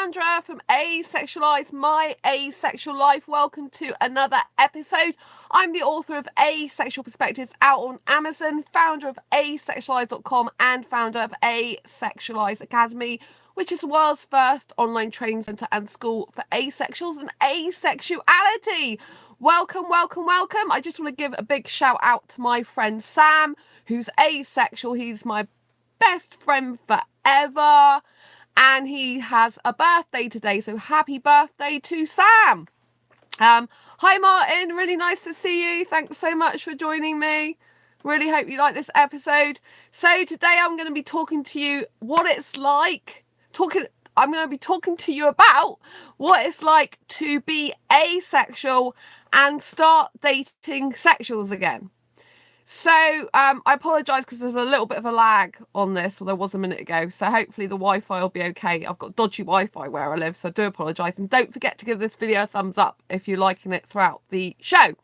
Sandra from Asexualized, My Asexual Life. Welcome to another episode. I'm the author of Asexual Perspectives out on Amazon, founder of asexualise.com and founder of Asexualise Academy, which is the world's first online training centre and school for asexuals and asexuality. Welcome, welcome, welcome. I just want to give a big shout out to my friend Sam, who's asexual. He's my best friend forever. And he has a birthday today, so happy birthday to Sam. Hi Martin, really nice to see you. Thanks so much for joining me. Really hope you like this episode. So today I'm going to be talking to you what it's like, I'm going to be talking to you about what it's like to be asexual and start dating sexuals again. So I apologise because there's a little bit of a lag on this, or there was a minute ago. So hopefully the Wi-Fi will be okay. I've got dodgy Wi-Fi where I live, so I do apologise. And don't forget to give this video a thumbs up if you're liking it throughout the show.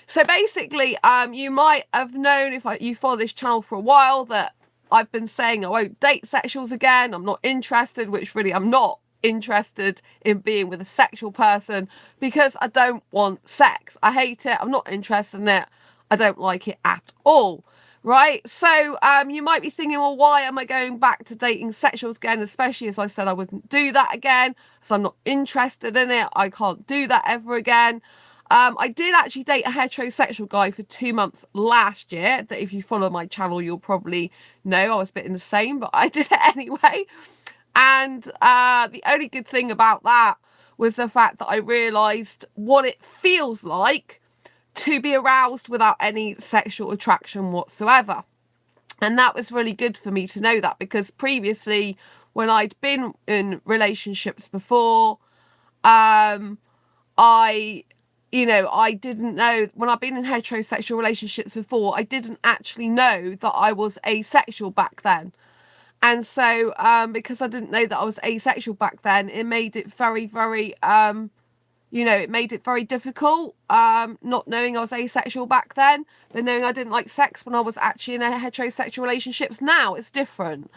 So basically, you might have known if you follow this channel for a while that I've been saying I won't date sexuals again. I'm not interested, which really I'm not interested in being with a sexual person because I don't want sex. I hate it. I'm not interested in it. I don't like it at all, right? So you might be thinking, well, why am I going back to dating sexuals again? Especially as I said, I wouldn't do that again. So I'm not interested in it. I can't do that ever again. I did actually date a heterosexual guy for 2 months last year. That if you follow my channel, you'll probably know I was a bit in the same, but I did it anyway. And the only good thing about that was the fact that I realised what it feels like to be aroused without any sexual attraction whatsoever. And that was really good for me to know that, because previously when I'd been in relationships before, I didn't know, when I've been in heterosexual relationships before, I didn't actually know that I was asexual back then. And so because I didn't know that I was asexual back then, it made it very, very it made it very difficult, not knowing I was asexual back then, but knowing I didn't like sex when I was actually in a heterosexual relationships. Now it's different,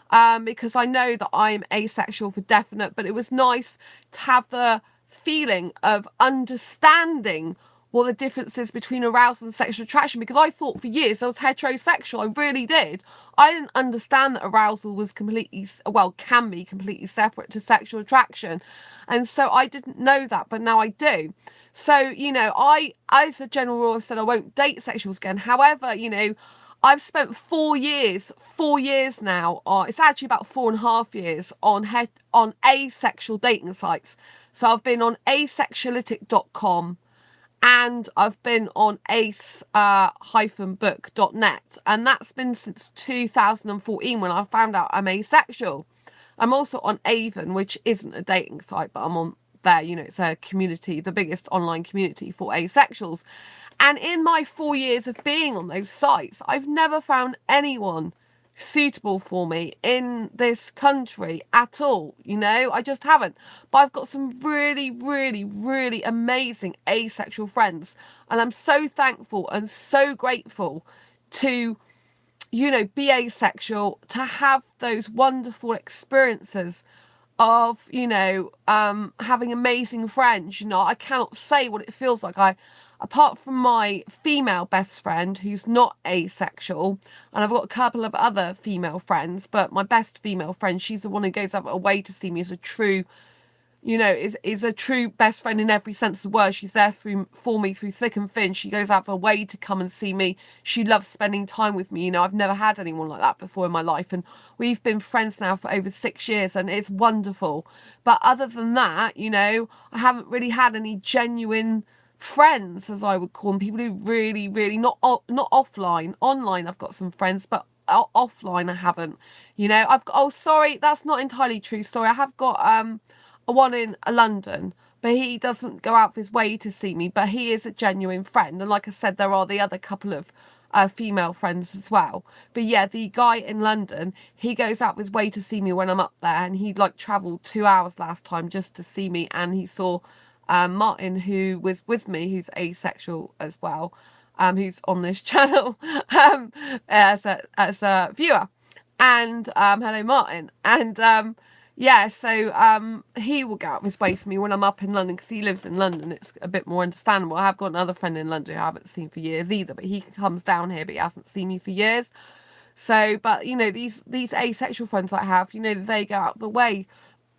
because I know that I'm asexual for definite, but it was nice to have the feeling of understanding what the difference is between arousal and sexual attraction, because I thought for years I was heterosexual. I really did. I didn't understand that arousal was can be completely separate to sexual attraction. And so I didn't know that, but now I do. So, I, as a general rule, said I won't date sexuals again. However, I've spent 4 years now, it's actually about 4.5 years on asexual dating sites. So I've been on asexuality.com, and I've been on ace-book.net, and that's been since 2014 when I found out I'm asexual. I'm also on Avon, which isn't a dating site, but I'm on there. It's a community, the biggest online community for asexuals. And in my 4 years of being on those sites, I've never found anyone suitable for me in this country at all. I just haven't. But I've got some really, really, really amazing asexual friends, and I'm so thankful and so grateful to be asexual, to have those wonderful experiences of having amazing friends. I cannot say what it feels like. Apart from my female best friend who's not asexual, and I've got a couple of other female friends, but my best female friend, she's the one who goes out of her way to see me as a true, is a true best friend in every sense of the word. She's there for me through thick and thin. She goes out of her way to come and see me. She loves spending time with me. I've never had anyone like that before in my life, and we've been friends now for over 6 years, and it's wonderful. But other than that, I haven't really had any genuine friends, as I would call them, people who really, really not offline. Online I've got some friends, but offline I haven't. I've got, oh sorry, that's not entirely true, sorry, I have got a one in London, but he doesn't go out of his way to see me, but he is a genuine friend. And like I said, there are the other couple of female friends as well. But yeah, the guy in London, he goes out of his way to see me when I'm up there, and he travelled 2 hours last time just to see me, and he saw Martin, who was with me, who's asexual as well, who's on this channel as a viewer. And hello Martin. And yeah, so he will go out of his way for me when I'm up in London, because he lives in London. It's a bit more understandable. I have got another friend in London who I haven't seen for years either, but he comes down here, but he hasn't seen me for years. So, but you know, these asexual friends I have, you know, they go out of the way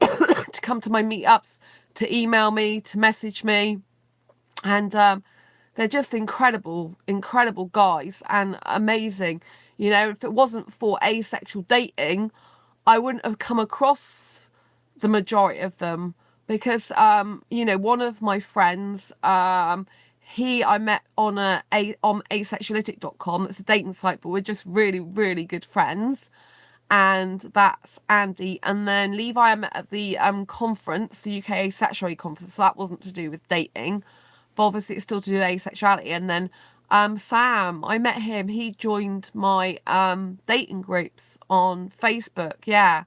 to come to my meetups, to email me, to message me, and they're just incredible, incredible guys and amazing. You know, if it wasn't for asexual dating, I wouldn't have come across the majority of them, because you know, one of my friends, I met on on asexuality.com. It's a dating site, but we're just really, really good friends. And that's Andy. And then Levi I met at the conference, the UK Asexuality conference. So that wasn't to do with dating, but obviously it's still to do with asexuality. And then Sam, I met him. He joined my dating groups on Facebook. Yeah.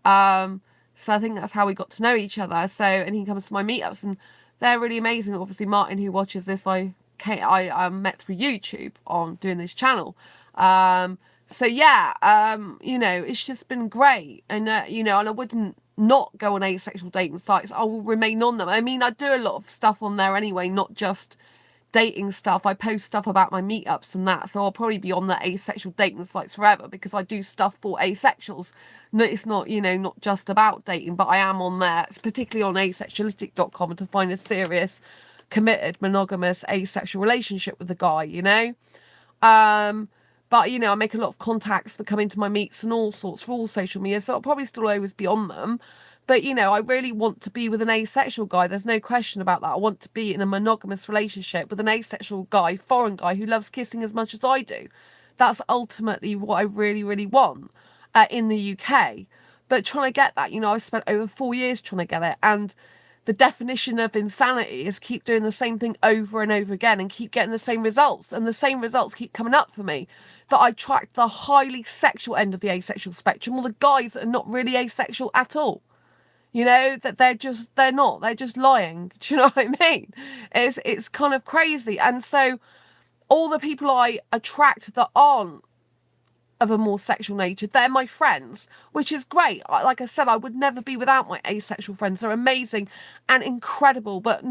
So I think that's how we got to know each other. So, and he comes to my meetups, and they're really amazing. Obviously, Martin, who watches this, I met through YouTube on doing this channel. So yeah, you know, it's just been great. And you know, and I wouldn't not go on asexual dating sites. I will remain on them. I mean, I do a lot of stuff on there anyway, not just dating stuff. I post stuff about my meetups and that, so I'll probably be on the asexual dating sites forever, because I do stuff for asexuals. No, it's not, you know, not just about dating, but I am on there. It's particularly on asexualistic.com to find a serious, committed, monogamous, asexual relationship with the guy, you know. But you know, I make a lot of contacts for coming to my meets and all sorts for all social media, so I'll probably still always be on them. But, you know, I really want to be with an asexual guy. There's no question about that. I want to be in a monogamous relationship with an asexual guy, foreign guy, who loves kissing as much as I do. That's ultimately what I really, really want in the UK. But trying to get that, you know, I've spent over 4 years trying to get it. And the definition of insanity is keep doing the same thing over and over again and keep getting the same results. And the same results keep coming up for me. That I attract the highly sexual end of the asexual spectrum, or the guys that are not really asexual at all. You know, that they're just lying. Do you know what I mean? It's kind of crazy. And so all the people I attract that aren't of a more sexual nature, they're my friends, which is great. Like I said, I would never be without my asexual friends. They're amazing and incredible, but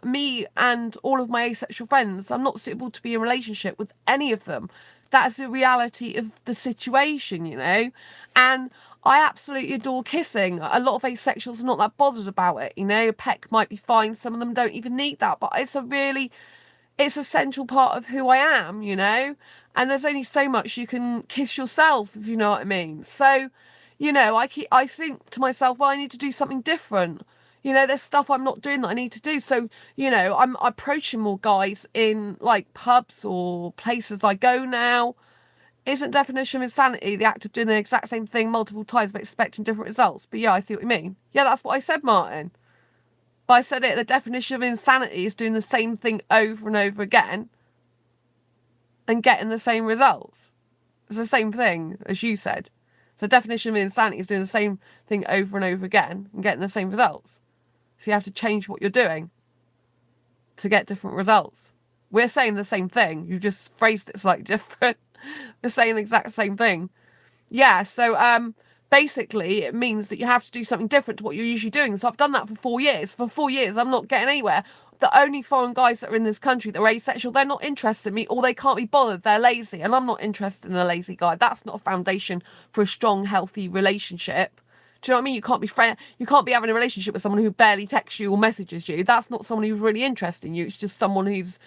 me and all of my asexual friends, I'm not suitable to be in a relationship with any of them. That's the reality of the situation, you know. And I absolutely adore kissing. A lot of asexuals are not that bothered about it, you know. A peck might be fine. Some of them don't even need that, but it's a central part of who I am, you know. And there's only so much you can kiss yourself, if you know what I mean. So, you know, I think to myself, well, I need to do something different. You know, there's stuff I'm not doing that I need to do. So, you know, I'm approaching more guys in like pubs or places I go now. Isn't definition of insanity the act of doing the exact same thing multiple times but expecting different results? But yeah, I see what you mean. Yeah, that's what I said, Martin. But I said it, the definition of insanity is doing the same thing over and over again and getting the same results. It's the same thing as you said. So the definition of insanity is doing the same thing over and over again and getting the same results. So you have to change what you're doing to get different results. We're saying the same thing. You just phrased it slightly different. We're saying the exact same thing. Yeah, so basically it means that you have to do something different to what you're usually doing. So I've done that for 4 years. For 4 years, I'm not getting anywhere. The only foreign guys that are in this country that are asexual, they're not interested in me, or they can't be bothered. They're lazy, and I'm not interested in a lazy guy. That's not a foundation for a strong, healthy relationship. Do you know what I mean? You can't be having a relationship with someone who barely texts you or messages you. That's not someone who's really interested in you. It's just someone who's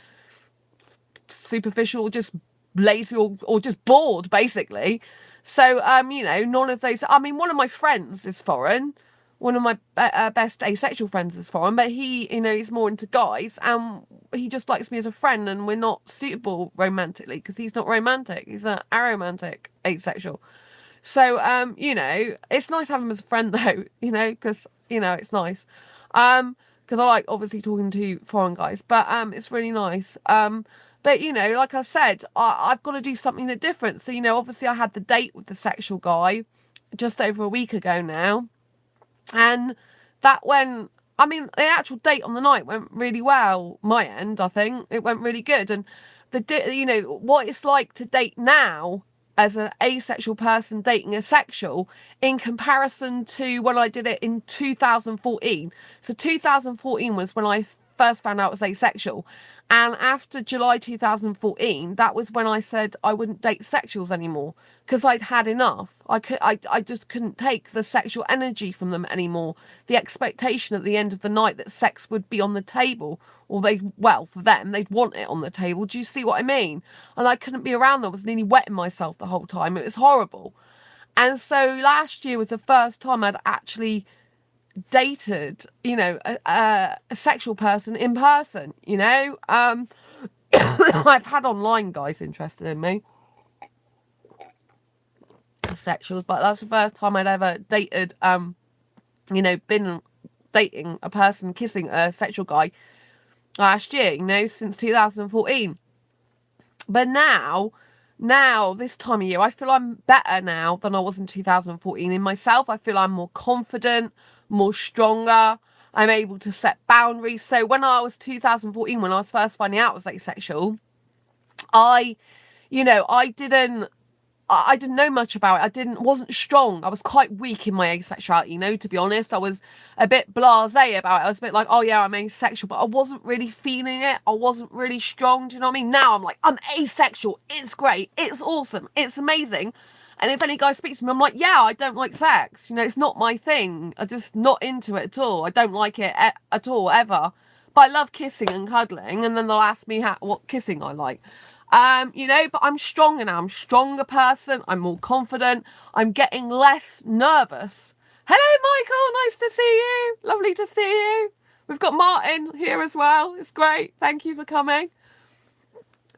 superficial, just lazy, or just bored, basically. So, you know, none of those. I mean, one of my friends is foreign. One of my best asexual friends is foreign, but he, you know, he's more into guys, and he just likes me as a friend, and we're not suitable romantically because he's not romantic. He's an aromantic asexual. So, you know, it's nice having him as a friend though, you know, because, you know, it's nice. Because I like obviously talking to foreign guys, but it's really nice. But, you know, like I said, I've got to do something different. So, you know, obviously I had the date with the sexual guy just over a week ago now. And that went, I mean, the actual date on the night went really well, my end, I think. It went really good. And, you know, what it's like to date now as an asexual person dating a sexual in comparison to when I did it in 2014. So 2014 was when I first found out I was asexual. And after July 2014, that was when I said I wouldn't date sexuals anymore because I'd had enough. I just couldn't take the sexual energy from them anymore. The expectation at the end of the night that sex would be on the table, or for them, they'd want it on the table. Do you see what I mean? And I couldn't be around them. I was nearly wetting myself the whole time. It was horrible. And so last year was the first time I'd actually dated, a sexual person in person, I've had online guys interested in me, sexuals, but that's the first time I'd ever dated, been dating a person, kissing a sexual guy last year, since 2014. But now this time of year, I feel I'm better now than I was in 2014 in myself. I feel I'm more confident, more stronger. I'm able to set boundaries. So when I was 2014, when I was first finding out I was asexual, I didn't know much about it. Wasn't strong. I was quite weak in my asexuality, to be honest. I was a bit blasé about it. I was a bit like, oh yeah, I'm asexual, but I wasn't really feeling it. I wasn't really strong. Do you know what I mean? Now I'm like, I'm asexual. It's great. It's awesome. It's amazing. And if any guy speaks to me, I'm like, yeah, I don't like sex. It's not my thing. I'm just not into it at all. I don't like it at all, ever. But I love kissing and cuddling. And then they'll ask me what kissing I like. But I'm stronger now. I'm a stronger person. I'm more confident. I'm getting less nervous. Hello, Michael. Nice to see you. Lovely to see you. We've got Martin here as well. It's great. Thank you for coming.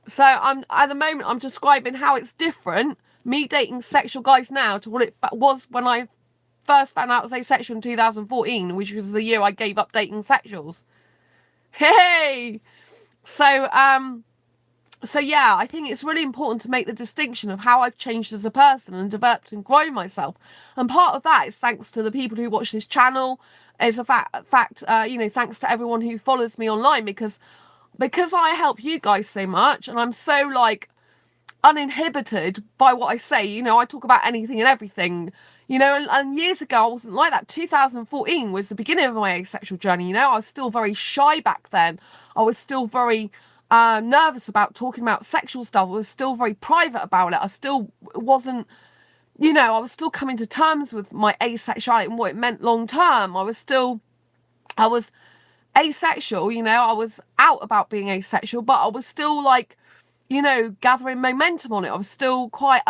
So at the moment, I'm describing how it's different, me dating sexual guys now, to what it was when I first found out I was asexual in 2014, which was the year I gave up dating sexuals. Hey! So yeah, I think it's really important to make the distinction of how I've changed as a person and developed and grown myself. And part of that is thanks to the people who watch this channel. Is a fact, thanks to everyone who follows me online, because I help you guys so much, and I'm so uninhibited by what I say. I talk about anything and everything. And years ago I wasn't like that. 2014 was the beginning of my asexual journey. I was still very shy back then. I was still very nervous about talking about sexual stuff. I was still very private about it. I still wasn't, I was still coming to terms with my asexuality and what it meant long term. I was asexual, I was out about being asexual, but I was still gathering momentum on it. I was still quite,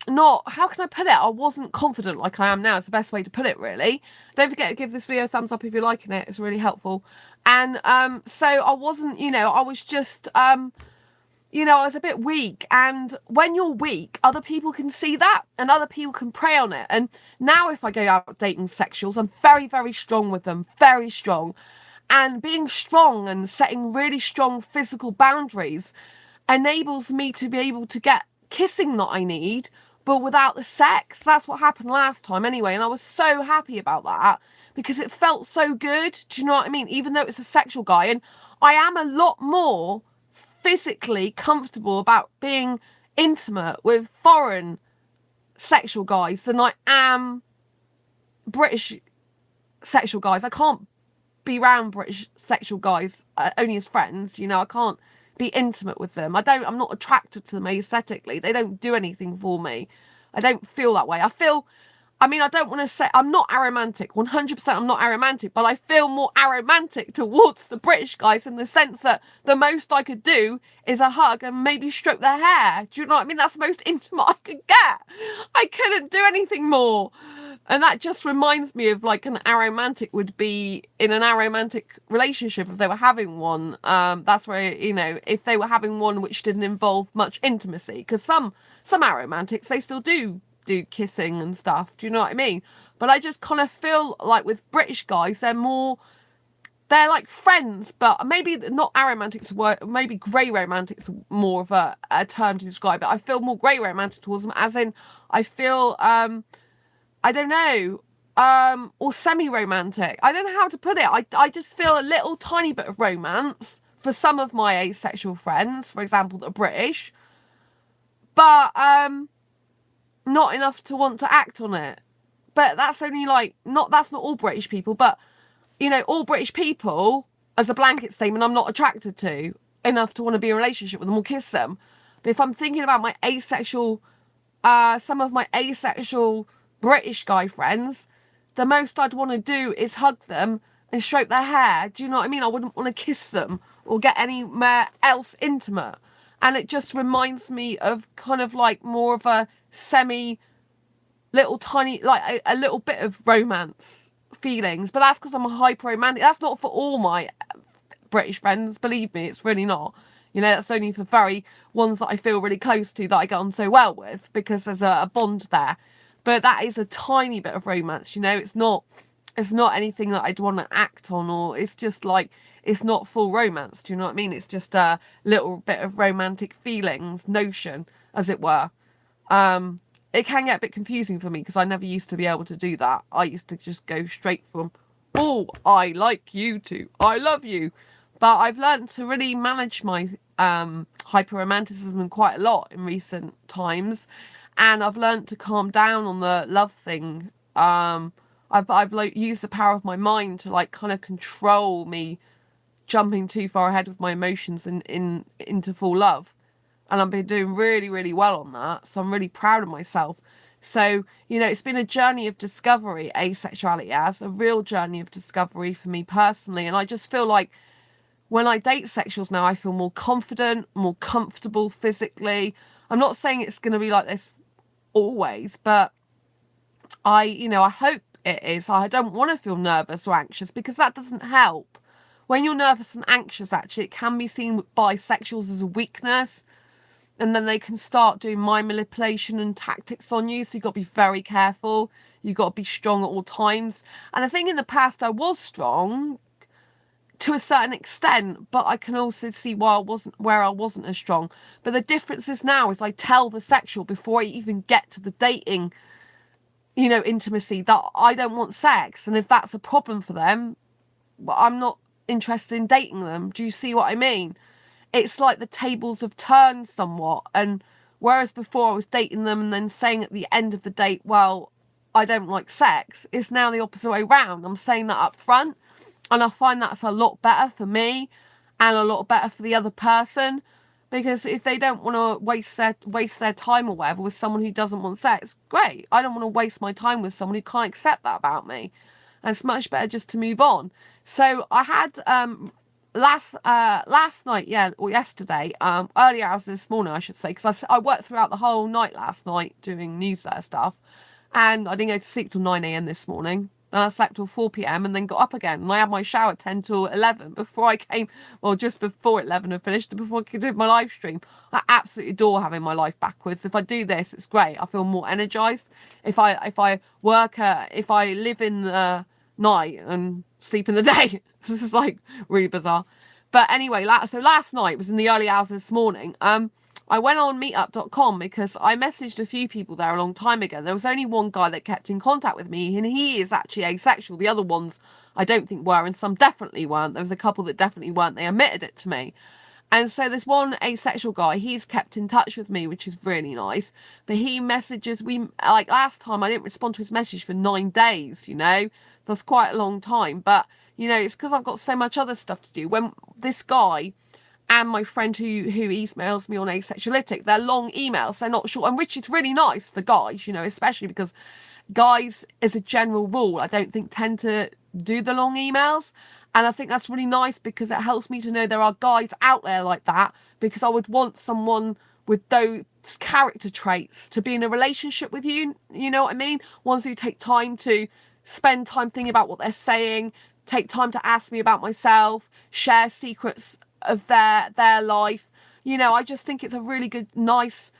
not, how can I put it? I wasn't confident like I am now. It's the best way to put it, really. Don't forget to give this video a thumbs up if you're liking it. It's really helpful. And so I wasn't, I was just, I was a bit weak. And when you're weak, other people can see that and other people can prey on it. And now if I go out dating sexuals, I'm very, very strong with them. Very strong. And being strong and setting really strong physical boundaries enables me to be able to get kissing that I need, but without the sex. That's what happened last time anyway, and I was so happy about that because it felt so good. Do you know what I mean? Even though it's a sexual guy, and I am a lot more physically comfortable about being intimate with foreign sexual guys than I am British sexual guys. I can't be around British sexual guys only as friends. I can't be intimate with them. I'm not attracted to them aesthetically. They don't do anything for me. I don't feel that way. I don't want to say I'm not aromantic. 100% I'm not aromantic, but I feel more aromantic towards the British guys in the sense that the most I could do is a hug and maybe stroke their hair. Do you know what I mean? That's the most intimate I could get. I couldn't do anything more. And that just reminds me of an aromantic would be in an aromantic relationship if they were having one. That's where, if they were having one which didn't involve much intimacy. Because some aromantics, they still do kissing and stuff. Do you know what I mean? But I just kind of feel like with British guys, they're like friends, but maybe not aromantics, maybe grey romantics more of a term to describe it. I feel more grey romantic towards them, as in I feel... I don't know, or semi-romantic. I don't know how to put it. I just feel a little tiny bit of romance for some of my asexual friends, for example, that are British. but not enough to want to act on it. But that's only like, that's not all British people, but, you know, all British people, as a blanket statement, I'm not attracted to enough to want to be in a relationship with them or kiss them. But if I'm thinking about my asexual, some of my asexual British guy friends, the most I'd want to do is hug them and stroke their hair. Do you know what I mean? I wouldn't want to kiss them or get anywhere else intimate. And it just reminds me of kind of like more of a little tiny, like a little bit of romance feelings. But that's because I'm a hyper romantic. That's not for all my British friends, believe me, it's really not. You know, that's only for very ones that I feel really close to, that I get on so well with, because there's a bond there. But that is a tiny bit of romance, you know. It's not anything that I'd want to act on, or it's just like, it's not full romance, do you know what I mean? It's just a little bit of romantic feelings, notion, as it were. It can get a bit confusing for me because I never used to be able to do that. I used to just go straight from, oh, I like you to, I love you. But I've learned to really manage my hyper-romanticism quite a lot in recent times. And I've learned to calm down on the love thing. I've like used the power of my mind to like kind of control me jumping too far ahead with my emotions into full love. And I've been doing really, really well on that. So I'm really proud of myself. So, you know, it's been a journey of discovery, asexuality as a real journey of discovery for me personally. And I just feel like when I date sexuals now, I feel more confident, more comfortable physically. I'm not saying it's going to be like this always, but I hope it is. I don't want to feel nervous or anxious, because that doesn't help. When you're nervous and anxious, actually, it can be seen by sexuals as a weakness. And then they can start doing mind manipulation and tactics on you. So you've got to be very careful. You've got to be strong at all times. And I think in the past I was strong to a certain extent, but I can also see where I wasn't as strong. But the difference is now is I tell the sexual before I even get to the dating, you know, intimacy, that I don't want sex. And if that's a problem for them, well, I'm not interested in dating them. Do you see what I mean? It's like the tables have turned somewhat. And whereas before I was dating them and then saying at the end of the date, well, I don't like sex, it's now the opposite way round. I'm saying that up front. And I find that's a lot better for me and a lot better for the other person, because if they don't want to waste their time or whatever with someone who doesn't want sex, great. I don't want to waste my time with someone who can't accept that about me. And it's much better just to move on. So I had last night, or yesterday, early hours this morning, I should say, because I worked throughout the whole night last night doing newsletter stuff, and I didn't go to sleep till 9 a.m. this morning. And I slept till 4 p.m. and then got up again. And I had my shower at 10 till 11 before I came, well, just before 11 had finished, before I could do my live stream. I absolutely adore having my life backwards. If I do this, it's great. I feel more energized. If I live in the night and sleep in the day, this is like really bizarre. But anyway, so last night was in the early hours this morning. I went on meetup.com because I messaged a few people there a long time ago. There was only one guy that kept in contact with me, and he is actually asexual. The other ones I don't think were, and some definitely weren't. There was a couple that definitely weren't. They admitted it to me. And so this one asexual guy, he's kept in touch with me, which is really nice. But he messages, like last time I didn't respond to his message for 9 days, you know. That's quite a long time. But, you know, it's because I've got so much other stuff to do. When this guy and my friend who emails me on asexuality, they're long emails, they're not short, and which is really nice for guys, you know, especially because guys, as a general rule, I don't think tend to do the long emails. And I think that's really nice because it helps me to know there are guys out there like that, because I would want someone with those character traits to be in a relationship with you, you know what I mean? Ones who take time to spend time thinking about what they're saying, take time to ask me about myself, share secrets of their life. You know, I just think it's a really good, nice,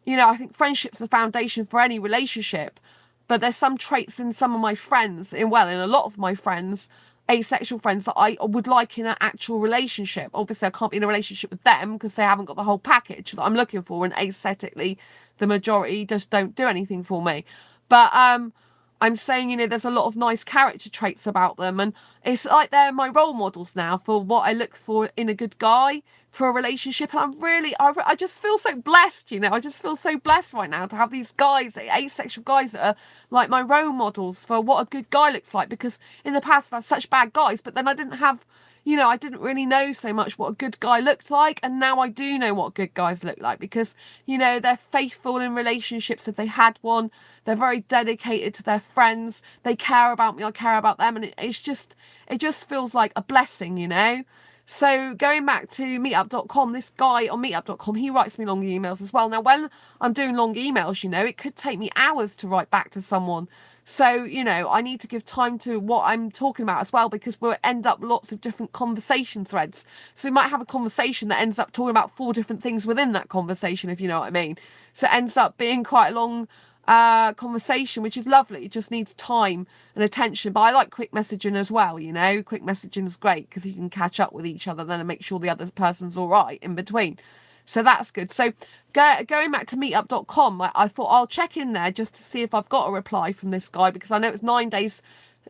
you know, I think friendship's the foundation for any relationship. But there's some traits in some of my friends, in a lot of my friends, asexual friends, that I would like in an actual relationship. Obviously, I can't be in a relationship with them because they haven't got the whole package that I'm looking for, and aesthetically, the majority just don't do anything for me. But I'm saying, you know, there's a lot of nice character traits about them, and it's like they're my role models now for what I look for in a good guy. for a relationship. And I just feel so blessed, you know. I just feel so blessed right now to have these guys, asexual guys, that are like my role models for what a good guy looks like. Because in the past I've had such bad guys, but then I didn't have, you know, I didn't really know so much what a good guy looked like. And now I do know what good guys look like, because, you know, they're faithful in relationships if they had one. They're very dedicated to their friends. They care about me. I care about them. And it just feels like a blessing, you know. So going back to meetup.com, this guy on meetup.com, he writes me long emails as well. Now, when I'm doing long emails, you know, it could take me hours to write back to someone. So, you know, I need to give time to what I'm talking about as well, because we'll end up lots of different conversation threads. So we might have a conversation that ends up talking about 4 different things within that conversation, if you know what I mean. So it ends up being quite a long conversation, which is lovely. It just needs time and attention. But I like quick messaging as well, you know. Quick messaging is great because you can catch up with each other then and make sure the other person's all right in between. So that's good. So going back to meetup.com, I thought I'll check in there just to see if I've got a reply from this guy, because I know it's 9 days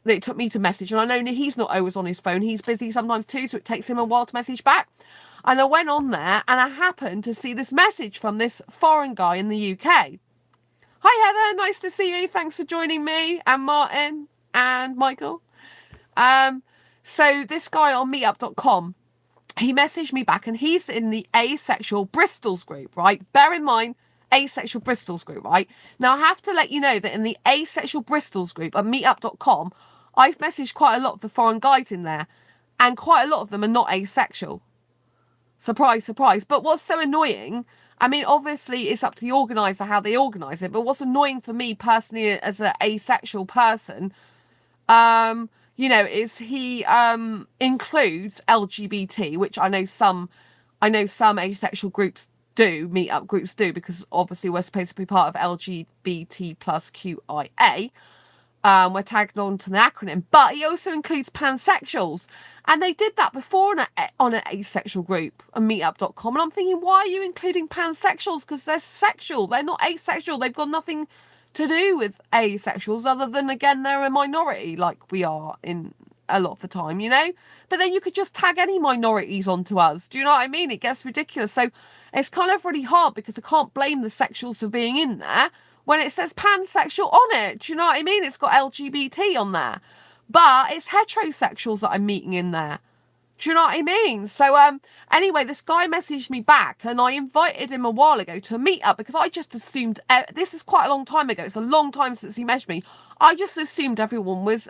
that it took me to message, and I know he's not always on his phone. He's busy sometimes too, so it takes him a while to message back. And I went on there and I happened to see this message from this foreign guy in the UK. Hi Heather, nice to see you. Thanks for joining me, and Martin and Michael. So this guy on meetup.com, he messaged me back, and he's in the Asexual Bristol's group, right? Bear in mind, Asexual Bristol's group, right? Now I have to let you know that in the Asexual Bristol's group on meetup.com, I've messaged quite a lot of the foreign guys in there, and quite a lot of them are not asexual. Surprise, surprise. But what's so annoying, I mean, obviously it's up to the organizer how they organize it, but what's annoying for me personally as an asexual person, you know, is he includes LGBT, which I know some asexual groups do, meetup groups do, because obviously we're supposed to be part of LGBT plus QIA. We're tagged on to the acronym, but he also includes pansexuals, and they did that before on an asexual group on meetup.com, and I'm thinking, why are you including pansexuals? Because they're sexual, they're not asexual. They've got nothing to do with asexuals other than, again, they're a minority like we are in a lot of the time, you know. But then you could just tag any minorities onto us. Do you know what I mean? It gets ridiculous. So it's kind of really hard, because I can't blame the sexuals for being in there when it says pansexual on it. Do you know what I mean? It's got LGBT on there, but it's heterosexuals that I'm meeting in there. Do you know what I mean? So anyway, this guy messaged me back, and I invited him a while ago to a meetup, because I just assumed, this is quite a long time ago, it's a long time since he messaged me, I just assumed everyone was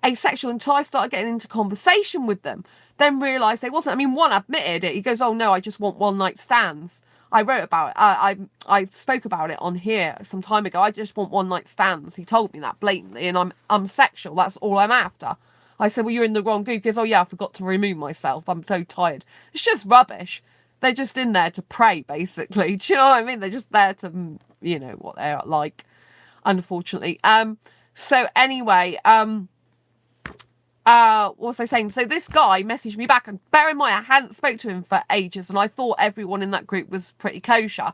asexual until I started getting into conversation with them, then realised they wasn't. I mean, one admitted it. He goes, oh no, I just want one night stands. I wrote about it. I spoke about it on here some time ago. I just want one night stands. He told me that blatantly, and I'm sexual. That's all I'm after. I said, well, you're in the wrong group. He goes, oh yeah, I forgot to remove myself. I'm so tired. It's just rubbish. They're just in there to prey, basically. Do you know what I mean? They're just there to, you know, what they're like, unfortunately. So anyway, what was I saying? So this guy messaged me back, and bear in mind, I hadn't spoke to him for ages, and I thought everyone in that group was pretty kosher.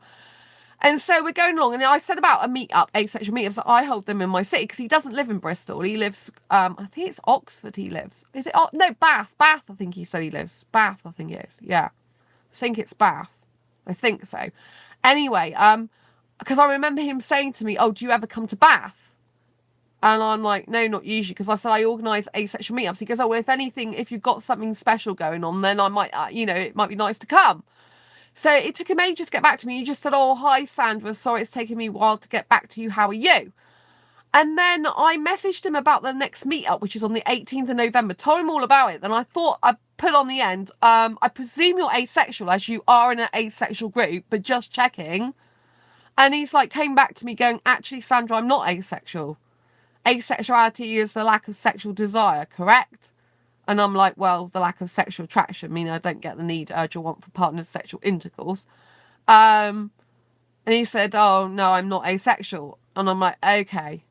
And so we're going along, and I said about a meetup, asexual meetups, that I hold them in my city, because he doesn't live in Bristol. He lives, I think it's Oxford he lives. Is it? No, Bath. Bath, I think he said he lives. Bath, I think it is. Yeah. I think it's Bath. I think so. Anyway, because I remember him saying to me, oh, do you ever come to Bath? And I'm like, no, not usually, because I said I organise asexual meetups. He goes, oh, well, if anything, if you've got something special going on, then I might, you know, it might be nice to come. So it took him ages to get back to me. He just said, oh, hi, Sandra. Sorry, it's taken me a while to get back to you. How are you? And then I messaged him about the next meetup, which is on the 18th of November. Told him all about it. Then I thought I'd put on the end, I presume you're asexual, as you are in an asexual group, but just checking. And he's like, came back to me going, actually, Sandra, I'm not asexual. Asexuality is the lack of sexual desire, correct? And I'm like, well, the lack of sexual attraction. I mean, I don't get the need, urge, or want for partner's sexual intercourse. And he said, oh, no, I'm not asexual. And I'm like, okay.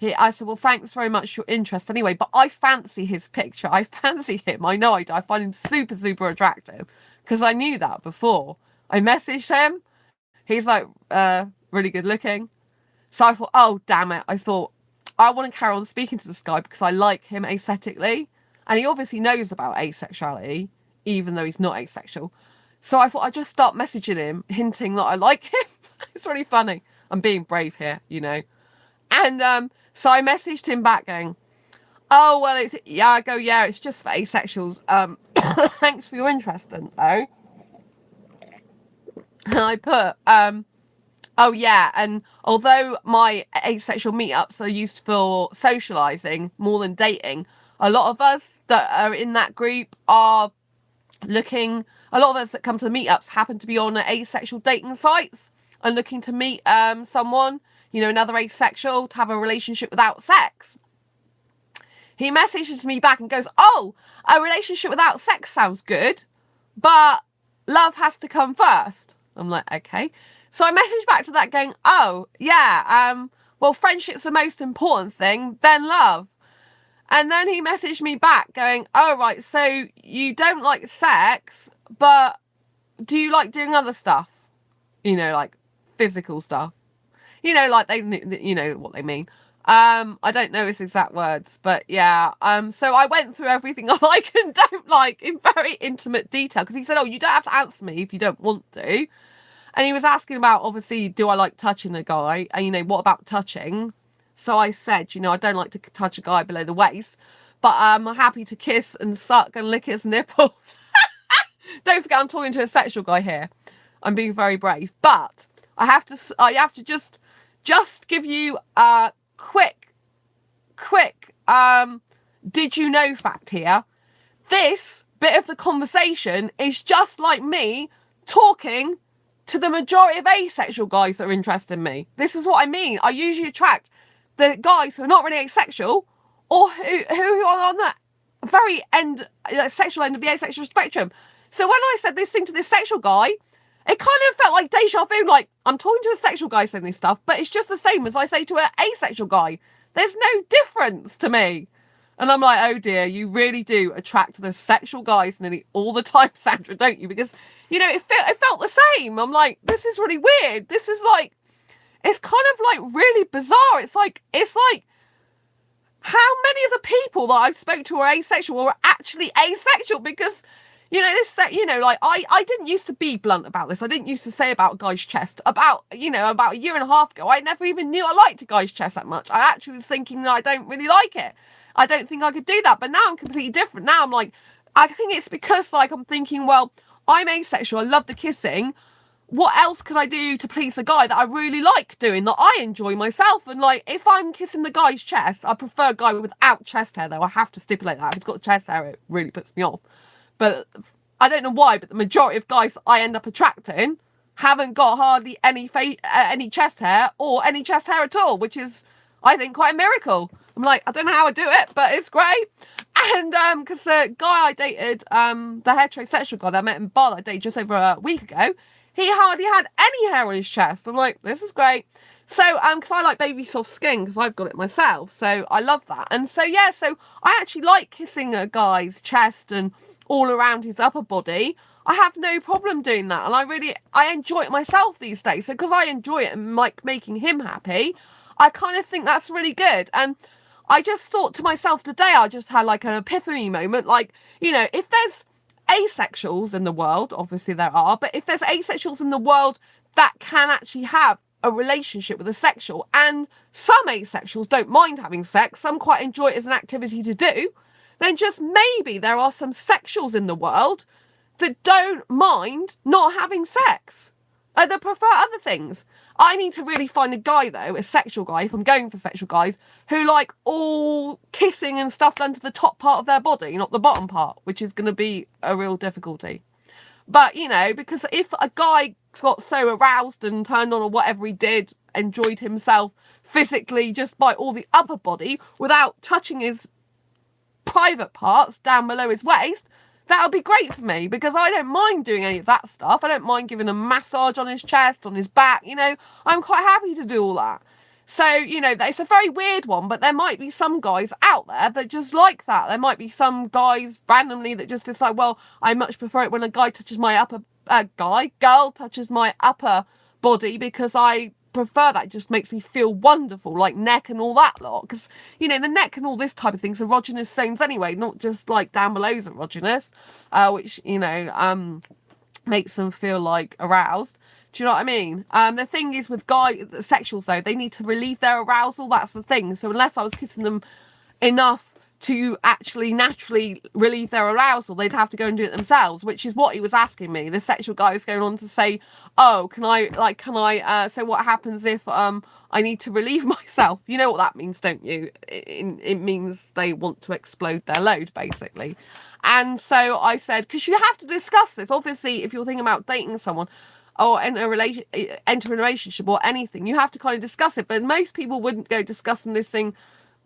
I said, well, thanks very much for your interest anyway. But I fancy his picture. I fancy him. I know I do. I find him super, super attractive, because I knew that before. I messaged him. He's like, really good looking. So I thought, oh, damn it. I thought, I want to carry on speaking to this guy because I like him aesthetically. And he obviously knows about asexuality, even though he's not asexual. So I thought I'd just start messaging him, hinting that I like him. It's really funny. I'm being brave here, you know. And so I messaged him back going, oh, well, it's just for asexuals. Thanks for your interest, though. And I put, oh, yeah, and although my asexual meetups are used for socialising more than dating, a lot of us that are in that group are looking, a lot of us that come to the meetups happen to be on asexual dating sites and looking to meet someone, you know, another asexual, to have a relationship without sex. He messages me back and goes, oh, a relationship without sex sounds good, but love has to come first. I'm like, okay. So I messaged back to that going, oh, yeah, well, friendship's the most important thing, then love. And then he messaged me back going, oh, right, so you don't like sex, but do you like doing other stuff? You know, like physical stuff. You know, like you know what they mean. I don't know his exact words, but yeah. So I went through everything I like and don't like in very intimate detail, because he said, oh, you don't have to answer me if you don't want to. And he was asking about, obviously, do I like touching a guy? And, you know, what about touching? So I said, you know, I don't like to touch a guy below the waist, but I'm happy to kiss and suck and lick his nipples. Don't forget, I'm talking to a sexual guy here. I'm being very brave, but I have to just give you a quick, did you know fact here. This bit of the conversation is just like me talking to the majority of asexual guys that are interested in me. This is what I mean. I usually attract the guys who are not really asexual, or who are on that very end, sexual end of the asexual spectrum. So when I said this thing to this sexual guy, it kind of felt like deja vu, like I'm talking to a sexual guy saying this stuff, but it's just the same as I say to an asexual guy. There's no difference to me. And I'm like, oh dear, you really do attract the sexual guys nearly all the time, Sandra, don't you? Because, you know, it felt the same. I'm like, this is really weird. This is like, it's kind of like really bizarre. It's like, how many of the people that I've spoke to are asexual or are actually asexual? Because, you know, like I didn't used to be blunt about this. I didn't used to say about a guy's chest. About a year and a half ago, I never even knew I liked a guy's chest that much. I actually was thinking that I don't really like it. I don't think I could do that. But now I'm completely different. Now I'm like, I think it's because like I'm thinking, well, I'm asexual. I love the kissing. What else could I do to please a guy that I really like doing, that I enjoy myself? And like, if I'm kissing the guy's chest, I prefer a guy without chest hair, though. I have to stipulate that. If he's got chest hair, it really puts me off. But I don't know why, but the majority of guys I end up attracting haven't got hardly any chest hair or any chest hair at all, which is, I think, quite a miracle. I'm like, I don't know how I do it, but it's great. And because the guy I dated, the heterosexual guy that I met in bar that I dated just over a week ago, he hardly had any hair on his chest. I'm like, this is great. So, because I like baby soft skin, because I've got it myself. So I love that. And so, yeah, so I actually like kissing a guy's chest and all around his upper body. I have no problem doing that. And I enjoy it myself these days. So because I enjoy it and like making him happy, I kind of think that's really good. And I just thought to myself today, I just had like an epiphany moment. Like, you know, if there's asexuals in the world, obviously there are, but if there's asexuals in the world that can actually have a relationship with a sexual, and some asexuals don't mind having sex, some quite enjoy it as an activity to do, then just maybe there are some sexuals in the world that don't mind not having sex. They prefer other things. I need to really find a guy, though, a sexual guy, if I'm going for sexual guys, who like all kissing and stuff done to the top part of their body, not the bottom part, which is going to be a real difficulty. But, you know, because if a guy got so aroused and turned on or whatever he did, enjoyed himself physically just by all the upper body without touching his private parts down below his waist, that would be great for me, because I don't mind doing any of that stuff. I don't mind giving a massage on his chest, on his back, you know. I'm quite happy to do all that. So, you know, it's a very weird one, but there might be some guys out there that just like that. There might be some guys randomly that just decide, well, I much prefer it when a guy touches my upper, girl touches my upper body, because I prefer that. It just makes me feel wonderful, like neck and all that lot, because, you know, the neck and all this type of thing's erogenous zones anyway, not just like down below's erogenous, which, you know, makes them feel like aroused. Do you know what I mean? The thing is with sexuals though, they need to relieve their arousal. That's the thing. So unless I was kissing them enough to actually naturally relieve their arousal, they'd have to go and do it themselves, which is what he was asking me. The sexual guy was going on to say, oh, so what happens if I need to relieve myself? You know what that means, don't you? It means they want to explode their load, basically. And so I said, because you have to discuss this, obviously, if you're thinking about dating someone or enter a relationship or anything, you have to kind of discuss it. But most people wouldn't go discussing this thing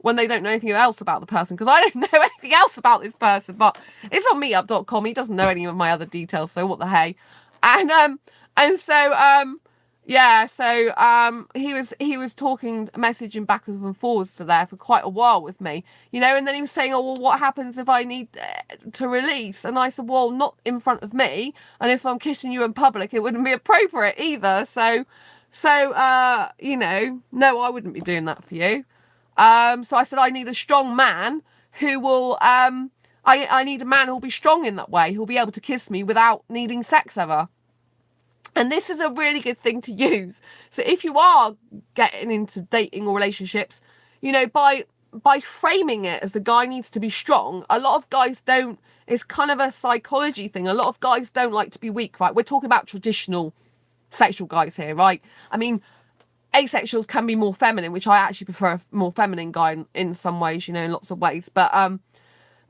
when they don't know anything else about the person, because I don't know anything else about this person, but it's on meetup.com. He doesn't know any of my other details, so what the hey. And so he was talking, messaging backwards and forwards to there for quite a while with me, and then he was saying, oh, well, what happens if I need to release? And I said, well, not in front of me, and if I'm kissing you in public, it wouldn't be appropriate either. So no, I wouldn't be doing that for you. So I said, I need a strong man who will, I need a man who'll be strong in that way, who'll be able to kiss me without needing sex ever. And this is a really good thing to use. So if you are getting into dating or relationships, by framing it as the guy needs to be strong, a lot of guys don't, it's kind of a psychology thing. A lot of guys don't like to be weak, right? We're talking about traditional sexual guys here, right? I mean, asexuals can be more feminine, which I actually prefer a more feminine guy in some ways, in lots of ways. But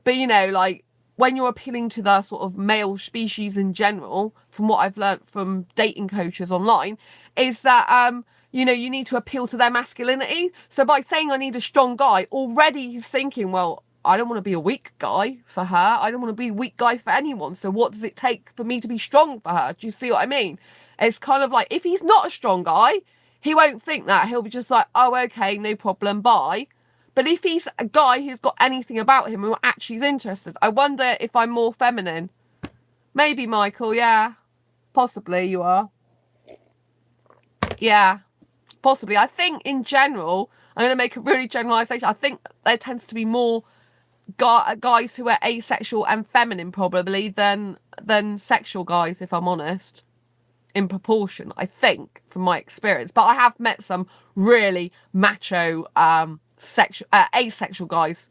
like when you're appealing to the sort of male species in general, from what I've learned from dating coaches online, is that, you need to appeal to their masculinity. So by saying I need a strong guy, already he's thinking, well, I don't want to be a weak guy for her. I don't want to be a weak guy for anyone. So what does it take for me to be strong for her? Do you see what I mean? It's kind of like, if he's not a strong guy, he won't think that. He'll be just like, oh, okay, no problem, bye. But if he's a guy who's got anything about him who actually is interested, I wonder if I'm more feminine. Maybe, Michael, yeah. Possibly you are. Yeah, possibly. I think in general, I'm going to make a really generalisation. I think there tends to be more guys who are asexual and feminine probably than sexual guys, if I'm honest. In proportion, I think, from my experience. But I have met some really macho asexual guys,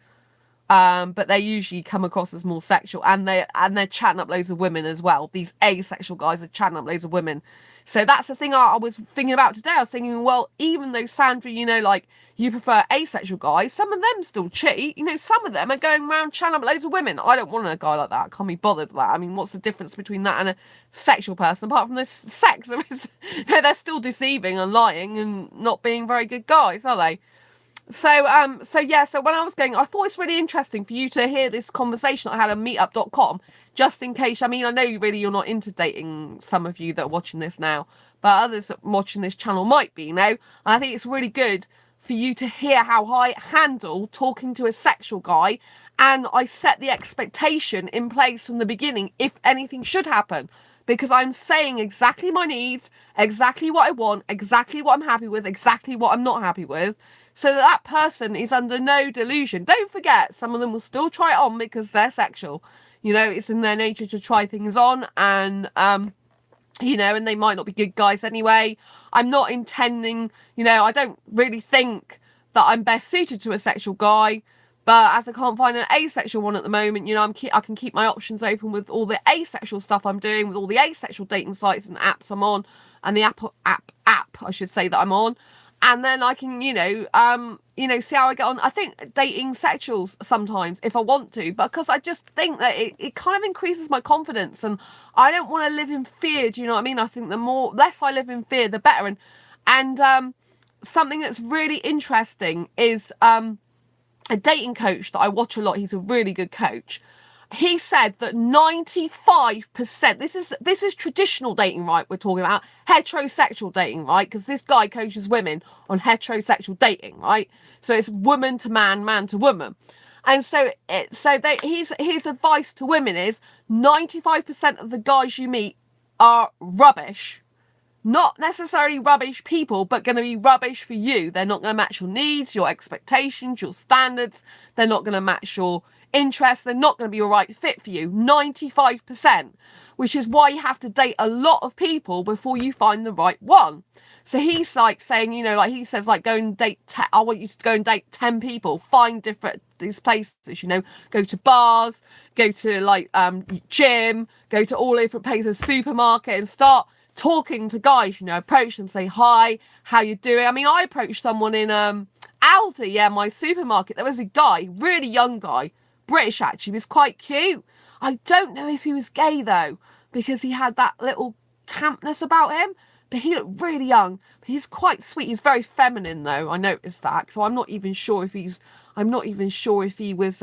but they usually come across as more sexual, and they're chatting up loads of women as well. These asexual guys are chatting up loads of women. So that's the thing I was thinking about today. I was thinking, well, even though Sandra, like you prefer asexual guys, some of them still cheat. Some of them are going around chatting up loads of women. I don't want a guy like that. I can't be bothered with that. I mean, what's the difference between that and a sexual person apart from this sex? They're still deceiving and lying and not being very good guys, are they? So when I was going, I thought it's really interesting for you to hear this conversation I had on meetup.com, just in case. I mean, I know you're not into dating, some of you that are watching this now, but others that are watching this channel might be, And I think it's really good for you to hear how I handle talking to a sexual guy, and I set the expectation in place from the beginning if anything should happen, because I'm saying exactly my needs, exactly what I want, exactly what I'm happy with, exactly what I'm not happy with, so that person is under no delusion. Don't forget, some of them will still try it on because they're sexual. It's in their nature to try things on, and and they might not be good guys anyway. I'm not intending, I don't really think that I'm best suited to a sexual guy, but as I can't find an asexual one at the moment, I can keep my options open with all the asexual stuff I'm doing, with all the asexual dating sites and apps I'm on, and the app I should say that I'm on. And then I can, see how I get on. I think dating sexuals sometimes, if I want to, because I just think that it kind of increases my confidence, and I don't want to live in fear. Do you know what I mean? I think the less I live in fear, the better. And something that's really interesting is a dating coach that I watch a lot. He's a really good coach. He said that 95%, this is traditional dating, right? We're talking about heterosexual dating, right? Because this guy coaches women on heterosexual dating, right? So it's woman to man, man to woman. And so his advice to women is 95% of the guys you meet are rubbish. not necessarily rubbish people, but going to be rubbish for you. They're not going to match your needs, your expectations, your standards. They're not going to match your interests. They're not going to be a right fit for you. 95%, which is why you have to date a lot of people before you find the right one. So he's like saying, you know, like he says, like, go and date, I want you to go and date 10 people, find different, these places, you know, go to bars, go to like gym, go to all different places, supermarket, and start talking to guys, you know, approach them, say hi, how you doing. I mean, I approached someone in Aldi, yeah, my supermarket. There was a guy, really young guy, British actually, he was quite cute. I don't know if he was gay though, because he had that little campness about him, but he looked really young. But he's quite sweet. He's very feminine though, I noticed that. So I'm not even sure if he was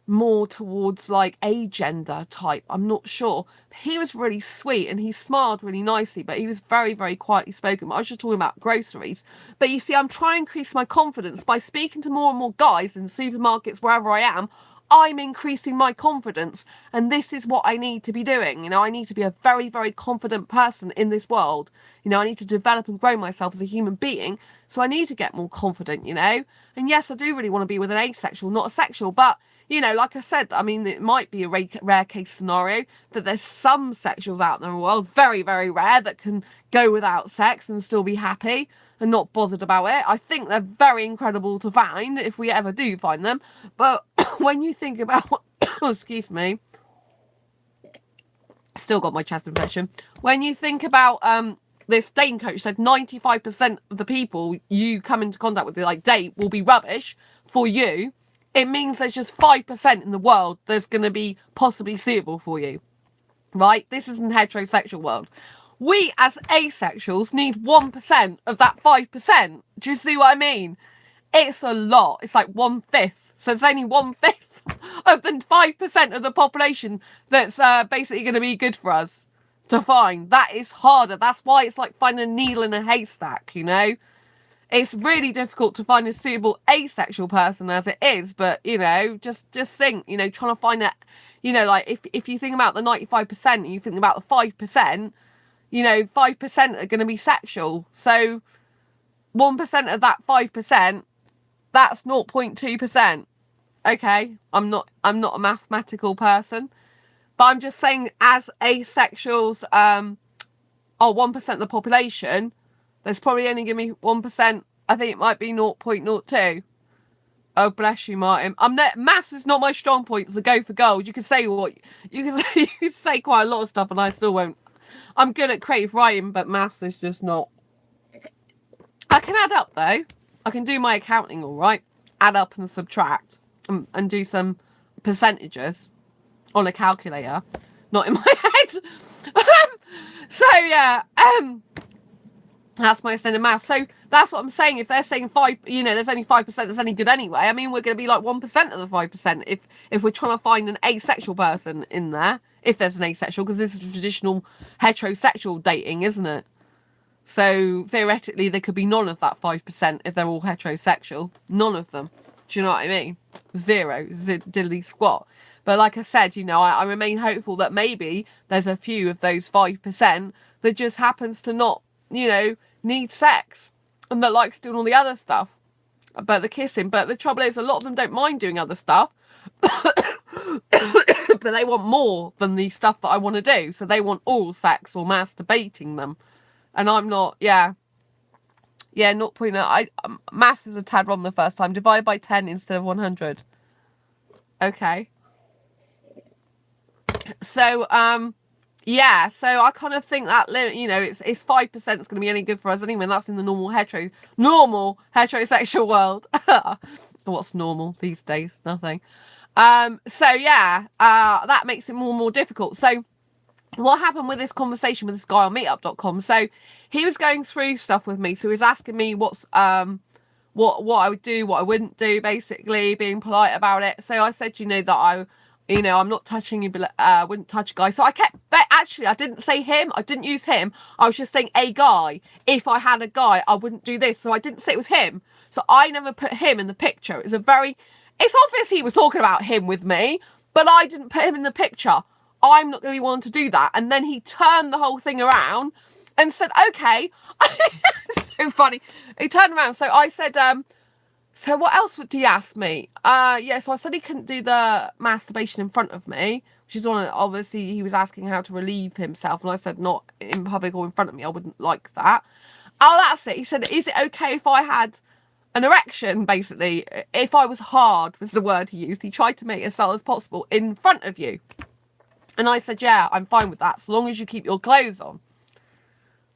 more towards like a gender type. I'm not sure. He was really sweet and he smiled really nicely, but he was very, very quietly spoken. I was just talking about groceries. But you see, I'm trying to increase my confidence by speaking to more and more guys in supermarkets, wherever I am. I'm increasing my confidence, and this is what I need to be doing. You know, I need to be a very, very confident person in this world. You know, I need to develop and grow myself as a human being, so I need to get more confident, you know. And yes, I do really want to be with an asexual, not a sexual, but you know, like I said, I mean, it might be a rare case scenario that there's some sexuals out there in the world, very, very rare, that can go without sex and still be happy and not bothered about it. I think they're very incredible to find if we ever do find them. But when you think about, excuse me, still got my chest infection. When you think about this dating coach said 95% of the people you come into contact with, like date, will be rubbish for you. It means there's just 5% in the world that's going to be possibly suitable for you, right? This isn't a heterosexual world. We as asexuals need 1% of that 5%. Do you see what I mean? It's a lot. It's like 1/5. So it's only 1/5 of the 5% of the population that's basically going to be good for us to find. That is harder. That's why it's like finding a needle in a haystack, you know? It's really difficult to find a suitable asexual person as it is, but, you know, just think, you know, trying to find that, you know, like if you think about the 95% and you think about the 5%, you know, 5% are going to be sexual. So 1% of that 5%, that's 0.2%. Okay, I'm not a mathematical person, but I'm just saying as asexuals are 1% of the population, there's probably only going to be 1%. I think it might be 0.02. Oh, bless you, Martin. Maths is not my strong point, so go for gold. You can say what you can say. You can say quite a lot of stuff, and I still won't. I'm good at creative writing, but maths is just not. I can add up though. I can do my accounting all right. Add up and subtract, and do some percentages on a calculator, not in my head. So yeah. That's my standard math. So that's what I'm saying. If they're saying 5, you know, there's only 5% that's any good anyway. I mean, we're going to be like 1% of the 5% if we're trying to find an asexual person in there. If there's an asexual, because this is traditional heterosexual dating, isn't it? So theoretically, there could be none of that 5% if they're all heterosexual. None of them. Do you know what I mean? Zero. Diddly squat. But like I said, you know, I remain hopeful that maybe there's a few of those 5% that just happens to not, you know, need sex and that likes doing all the other stuff, but the kissing. But the trouble is, a lot of them don't mind doing other stuff, but they want more than the stuff that I want to do. So they want all sex or masturbating them, and I'm not. Yeah, 0.0. Maths is a tad wrong the first time. Divide by 10 instead of 100. Okay. So yeah, so I kind of think that, you know, it's 5% that's going to be any good for us anyway. And that's in the normal heterosexual world. What's normal these days? Nothing. So yeah, that makes it more and more difficult. So what happened with this conversation with this guy on meetup.com? So he was going through stuff with me. So he was asking me what I would do, what I wouldn't do, basically being polite about it. So I said, you know, that I'm not touching you, but wouldn't touch a guy. So I kept, but actually I didn't say him. I didn't use him. I was just saying a guy. If I had a guy, I wouldn't do this. So I didn't say it was him. So I never put him in the picture. It's obvious he was talking about him with me, but I didn't put him in the picture. I'm not going to be one to do that. And then he turned the whole thing around and said, okay. So funny. He turned around. So I said, so what else would he ask me? Yeah, so I said he couldn't do the masturbation in front of me, which is one of, obviously he was asking how to relieve himself, and I said not in public or in front of me, I wouldn't like that. Oh, that's it. He said, is it okay if I had an erection, basically? If I was hard, was the word he used. He tried to make it as subtle as possible in front of you. And I said, yeah, I'm fine with that, so long as you keep your clothes on.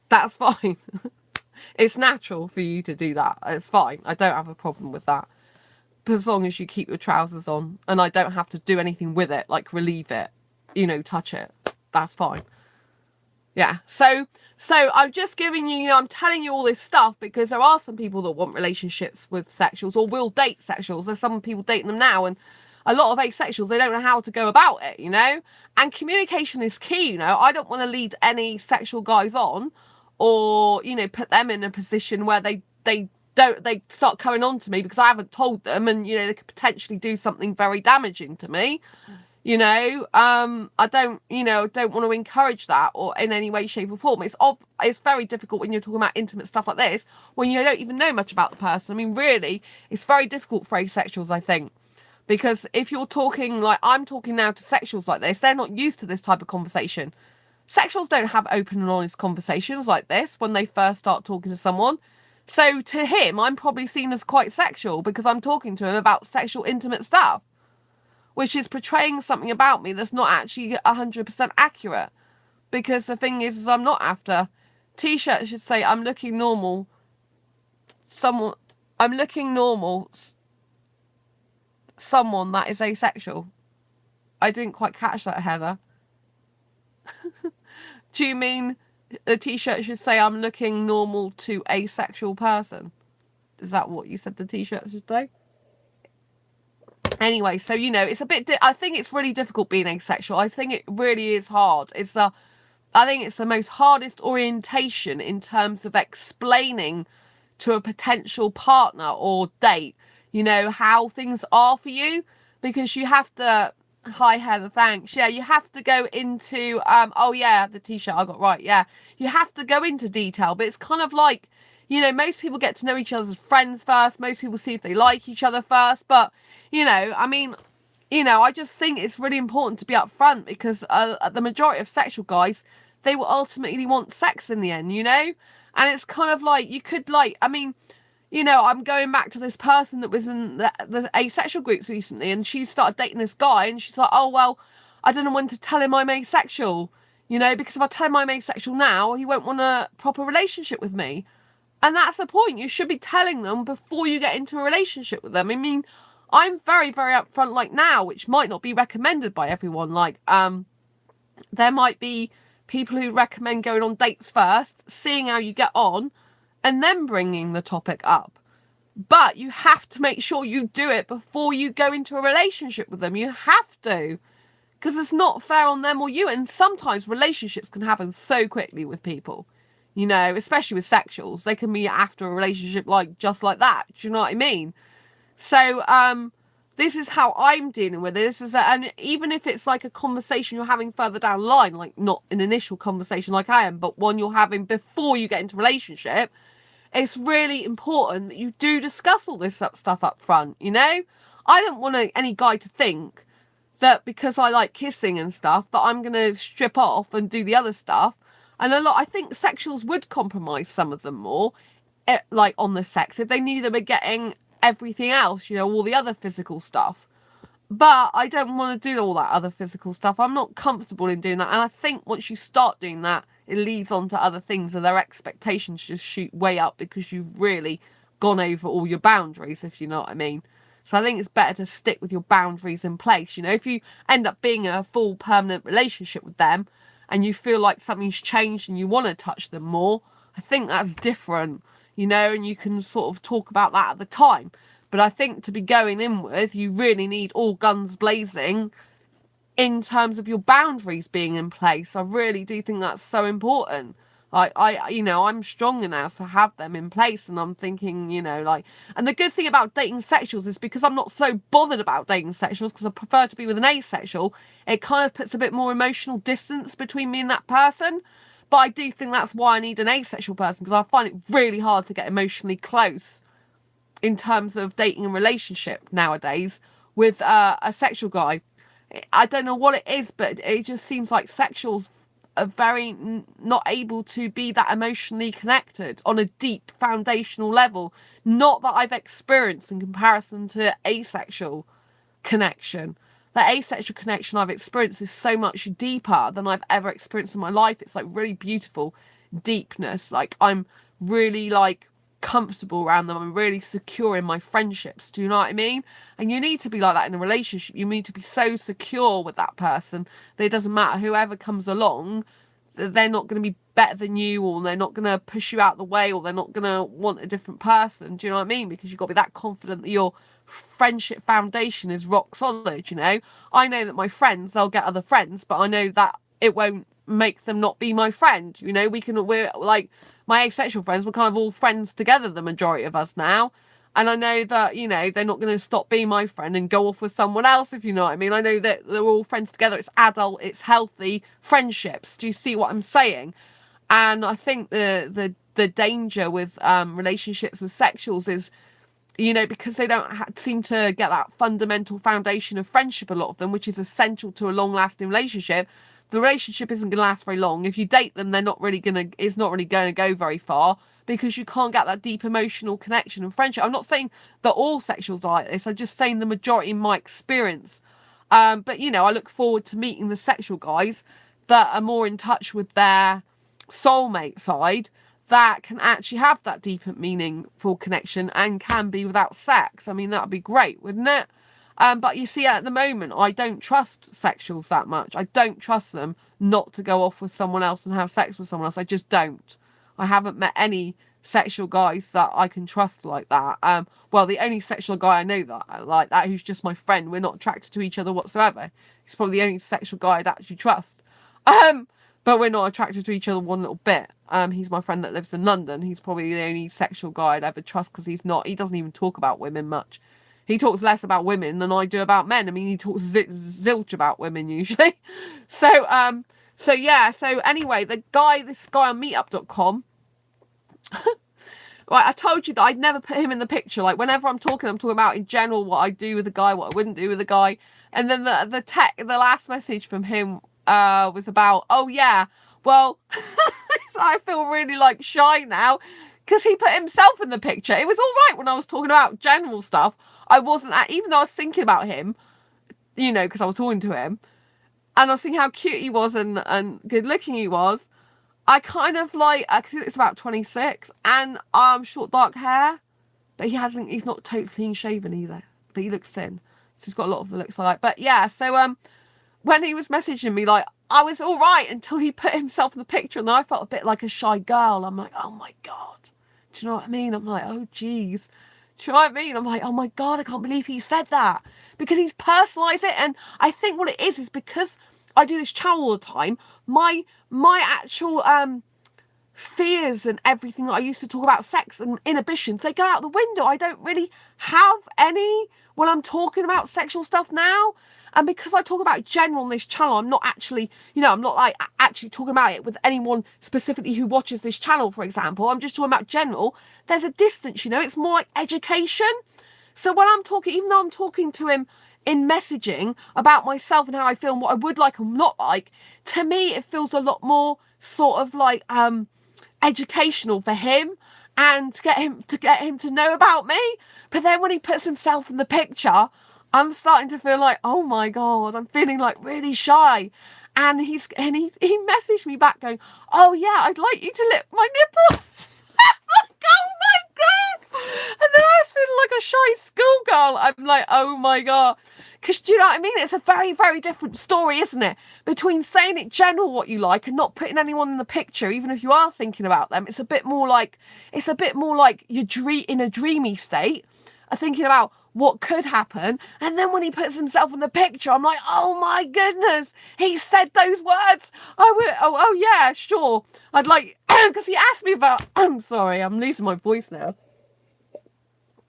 That's fine. It's natural for you to do that. It's fine. I don't have a problem with that. But as long as you keep your trousers on and I don't have to do anything with it, like relieve it, you know, touch it, that's fine. Yeah. So I'm just giving you, I'm telling you all this stuff because there are some people that want relationships with sexuals or will date sexuals. There's some people dating them now, and a lot of asexuals, they don't know how to go about it, you know? And communication is key, you know? I don't want to lead any sexual guys on or, you know, put them in a position where they start coming on to me because I haven't told them, and, you know, they could potentially do something very damaging to me. You know, I don't want to encourage that or in any way, shape or form. It's very difficult when you're talking about intimate stuff like this, when you don't even know much about the person. I mean, really, it's very difficult for asexuals, I think, because if you're talking like I'm talking now to sexuals like this, they're not used to this type of conversation. Sexuals don't have open and honest conversations like this when they first start talking to someone. So to him, I'm probably seen as quite sexual because I'm talking to him about sexual intimate stuff, which is portraying something about me that's not actually 100% accurate. Because the thing is I'm not after. T-shirt should say, I'm looking normal. Someone that is asexual. I didn't quite catch that, Heather. Do you mean the T-shirt should say, I'm looking normal to asexual person? Is that what you said the T-shirt should say? Anyway, so, you know, it's a bit... I think it's really difficult being asexual. I think it really is hard. I think it's the most hardest orientation in terms of explaining to a potential partner or date, you know, how things are for you. Because you have to... Hi, Heather, thanks. Yeah, you have to go into... oh, yeah, the T-shirt I got right, yeah. You have to go into detail, but it's kind of like... You know, most people get to know each other as friends first. Most people see if they like each other first. But, you know, I mean, you know, I just think it's really important to be upfront because the majority of sexual guys, they will ultimately want sex in the end, you know? And it's kind of like, you could like, I mean, you know, I'm going back to this person that was in the asexual groups recently, and she started dating this guy, and she's like, oh, well, I don't know when to tell him I'm asexual, you know, because if I tell him I'm asexual now, he won't want a proper relationship with me. And that's the point. You should be telling them before you get into a relationship with them. I mean, I'm very, very upfront like now, which might not be recommended by everyone. Like, there might be people who recommend going on dates first, seeing how you get on, and then bringing the topic up. But you have to make sure you do it before you go into a relationship with them. You have to. Because it's not fair on them or you. And sometimes relationships can happen so quickly with people. You know, especially with sexuals. They can be after a relationship like just like that. Do you know what I mean? So, this is how I'm dealing with it. And even if it's like a conversation you're having further down the line, like not an initial conversation like I am, but one you're having before you get into a relationship, it's really important that you do discuss all this stuff up front, you know? I don't want any guy to think that because I like kissing and stuff, that I'm going to strip off and do the other stuff. And I think sexuals would compromise some of them more, like on the sex, if they knew they were getting everything else, you know, all the other physical stuff. But I don't want to do all that other physical stuff. I'm not comfortable in doing that. And I think once you start doing that, it leads on to other things and their expectations just shoot way up because you've really gone over all your boundaries, if you know what I mean. So I think it's better to stick with your boundaries in place. You know, if you end up being in a full permanent relationship with them and you feel like something's changed and you want to touch them more, I think that's different, you know, and you can sort of talk about that at the time. But I think to be going in with, you really need all guns blazing in terms of your boundaries being in place. I really do think that's so important. You know, I'm stronger now to have them in place, and I'm thinking, you know, like, and the good thing about dating sexuals is because I'm not so bothered about dating sexuals, because I prefer to be with an asexual, it kind of puts a bit more emotional distance between me and that person, But I do think that's why I need an asexual person, because I find it really hard to get emotionally close in terms of dating and relationship nowadays with a sexual guy. I don't know what it is, but it just seems like sexuals are very not able to be that emotionally connected on a deep foundational level. Not that I've experienced in comparison to asexual connection. The asexual connection I've experienced is so much deeper than I've ever experienced in my life. It's like really beautiful deepness. Like I'm really like comfortable around them. I'm really secure in my friendships. Do you know what I mean? And you need to be like that in a relationship. You need to be so secure with that person that it doesn't matter whoever comes along, they're not going to be better than you, or they're not going to push you out the way, or they're not going to want a different person. Do you know what I mean? Because you've got to be that confident that your friendship foundation is rock solid. You know, I know that my friends, they'll get other friends, but I know that it won't make them not be my friend. You know, we're like, my asexual friends, we're kind of all friends together, the majority of us now. And I know that, you know, they're not going to stop being my friend and go off with someone else, if you know what I mean. I know that they're all friends together. It's adult, it's healthy friendships. Do you see what I'm saying? And I think the danger with relationships with sexuals is, you know, because they don't seem to get that fundamental foundation of friendship, a lot of them, which is essential to a long-lasting relationship. The relationship isn't going to last very long. If you date them, it's not really going to go very far, because you can't get that deep emotional connection and friendship. I'm not saying that all sexuals are like this. I'm just saying the majority in my experience. But, you know, I look forward to meeting the sexual guys that are more in touch with their soulmate side, that can actually have that deeper meaningful connection and can be without sex. I mean, that would be great, wouldn't it? But you see, at the moment, I don't trust sexuals that much. I don't trust them not to go off with someone else and have sex with someone else. I just don't. I haven't met any sexual guys that I can trust like that. Well, the only sexual guy I know that like that, who's just my friend, we're not attracted to each other whatsoever. He's probably the only sexual guy I'd actually trust. But we're not attracted to each other one little bit. He's my friend that lives in London. He's probably the only sexual guy I'd ever trust, because he doesn't even talk about women much. He talks less about women than I do about men. I mean, he talks zilch about women usually. So yeah. So anyway, this guy on meetup.com, right, I told you that I'd never put him in the picture. Like, whenever I'm talking about in general what I do with a guy, what I wouldn't do with a guy. And then the last message from him was about, oh yeah, well, I feel really like shy now, because he put himself in the picture. It was all right when I was talking about general stuff. I wasn't, even though I was thinking about him, you know, because I was talking to him, and I was thinking how cute he was and good looking he was. I kind of like, because it's about 26, and short dark hair, but he's not totally clean shaven either, but he looks thin. So he's got a lot of the looks I like. But yeah, so when he was messaging me, like, I was all right until he put himself in the picture, and then I felt a bit like a shy girl. I'm like, oh my God. Do you know what I mean? I'm like, oh geez. Do you know what I mean? I'm like, oh my God, I can't believe he said that. Because he's personalised it. And I think what it is because I do this channel all the time, my actual fears and everything that I used to talk about, sex and inhibitions, they go out the window. I don't really have any when I'm talking about sexual stuff now. And because I talk about general on this channel, I'm not actually, you know, I'm not like actually talking about it with anyone specifically who watches this channel, for example. I'm just talking about general. There's a distance, you know, it's more like education. So when I'm talking, even though I'm talking to him in messaging about myself and how I feel and what I would like and not like, to me, it feels a lot more sort of like educational for him, and to get him to know about me. But then when he puts himself in the picture, I'm starting to feel like, oh my God, I'm feeling like really shy. And he messaged me back going, oh yeah, I'd like you to lick my nipples. I'm like, oh my God. And then I was feeling like a shy schoolgirl. I'm like, oh my God. Because do you know what I mean? It's a very, very different story, isn't it? Between saying it general what you like and not putting anyone in the picture, even if you are thinking about them. It's a bit more like you're in a dreamy state, thinking about what could happen. And then when he puts himself in the picture, I'm like, oh my goodness, he said those words. Oh yeah, sure. I'd like, because he asked me about, I'm sorry, I'm losing my voice now.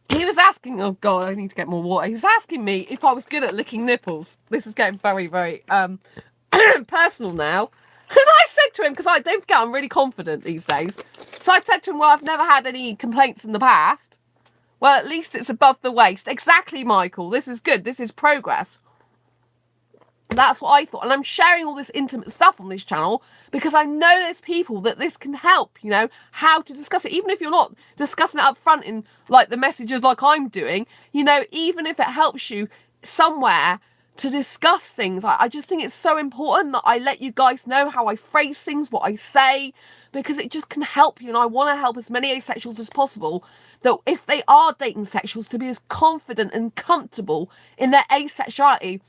He was asking, oh God, I need to get more water. He was asking me if I was good at licking nipples. This is getting very, very personal now. And I said to him, because I don't forget, I'm really confident these days. So I said to him, well, I've never had any complaints in the past. Well, at least it's above the waist. Exactly, Michael. This is good. This is progress. That's what I thought. And I'm sharing all this intimate stuff on this channel because I know there's people that this can help, you know, how to discuss it. Even if you're not discussing it up front in like the messages like I'm doing, you know, even if it helps you somewhere to discuss things. I just think it's so important that I let you guys know how I phrase things, what I say, because it just can help you. And I want to help as many asexuals as possible that if they are dating sexuals to be as confident and comfortable in their asexuality,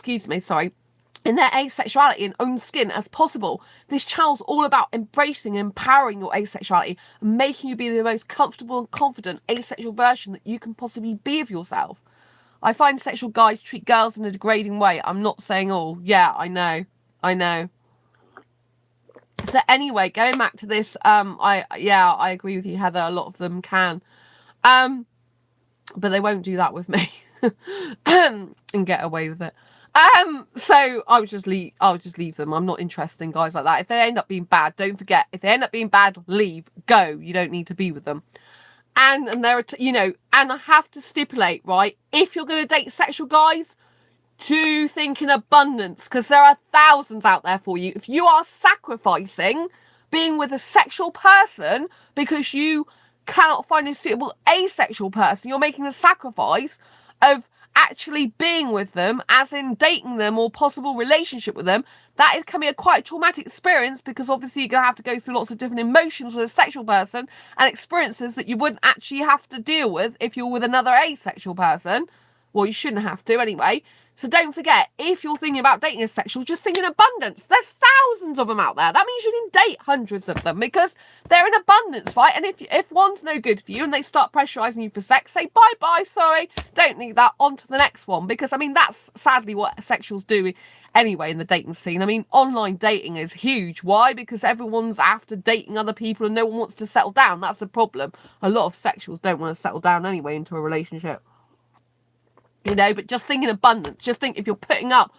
in their asexuality and own skin as possible. This channel's all about embracing and empowering your asexuality and making you be the most comfortable and confident asexual version that you can possibly be of yourself. I find sexual guys treat girls in a degrading way. I'm not saying all. Yeah, I know. So anyway, going back to this, I agree with you, Heather. A lot of them can, but they won't do that with me and get away with it. So I'll just leave them. I'm not interested in guys like that. If they end up being bad, don't forget, if they end up being bad, leave, go. You don't need to be with them. And there are, you know, and I have to stipulate, right, if you're going to date sexual guys, do think in abundance, because there are thousands out there for you. If you are sacrificing being with a sexual person because you cannot find a suitable asexual person, you're making the sacrifice of actually being with them, as in dating them or possible relationship with them. That can be quite a traumatic experience, because obviously you're going to have to go through lots of different emotions with a sexual person and experiences that you wouldn't actually have to deal with if you're with another asexual person. Well, you shouldn't have to anyway. So don't forget, if you're thinking about dating a sexual, just think in abundance. There's thousands of them out there. That means you can date hundreds of them because they're in abundance, right? And if one's no good for you and they start pressurizing you for sex, say bye-bye, sorry, don't need that, on to the next one. Because, I mean, that's sadly what sexuals do anyway in the dating scene. I mean, online dating is huge. Why? Because everyone's after dating other people and no one wants to settle down. That's the problem. A lot of sexuals don't want to settle down anyway into a relationship. You know, but just think in abundance. Just think, if you're putting up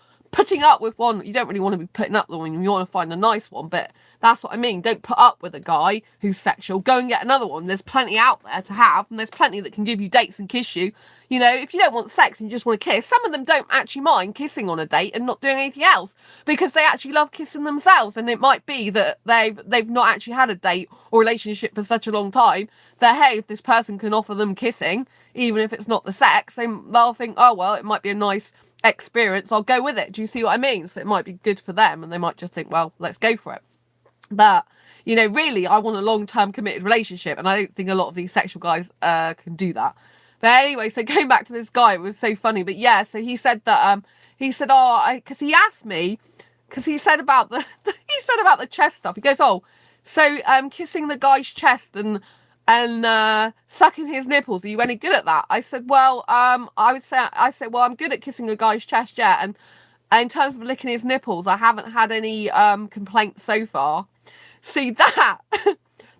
with one, you don't really want to be putting up with one, you want to find a nice one, but that's what I mean. Don't put up with a guy who's sexual. Go and get another one. There's plenty out there to have, and there's plenty that can give you dates and kiss you. You know, if you don't want sex and you just want to kiss, some of them don't actually mind kissing on a date and not doing anything else because they actually love kissing themselves. And it might be that they've not actually had a date or relationship for such a long time that, hey, if this person can offer them kissing, even if it's not the sex, they'll think, oh, well, it might be a nice experience, I'll go with it. Do you see what I mean? So it might be good for them, and they might just think, well, let's go for it. But, you know, really, I want a long-term committed relationship, and I don't think a lot of these sexual guys can do that. But anyway, so going back to this guy, it was so funny. But yeah, so he said that because he asked me, because he said about the chest stuff. He goes, oh, so kissing the guy's chest and sucking his nipples, are you any good at that? I said, well, I said, well, I'm good at kissing a guy's chest, yeah, and in terms of licking his nipples, I haven't had any complaints so far. See, that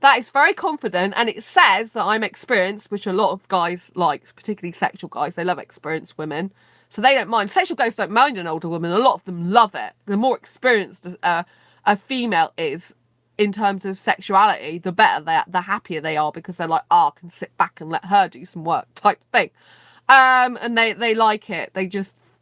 that is very confident, and it says that I'm experienced, which a lot of guys like, particularly sexual guys. They love experienced women, so they don't mind. Sexual guys don't mind an older woman. A lot of them love it. The more experienced a female is in terms of sexuality, the better the happier they are, because they're like, I can sit back and let her do some work type thing. And they like it.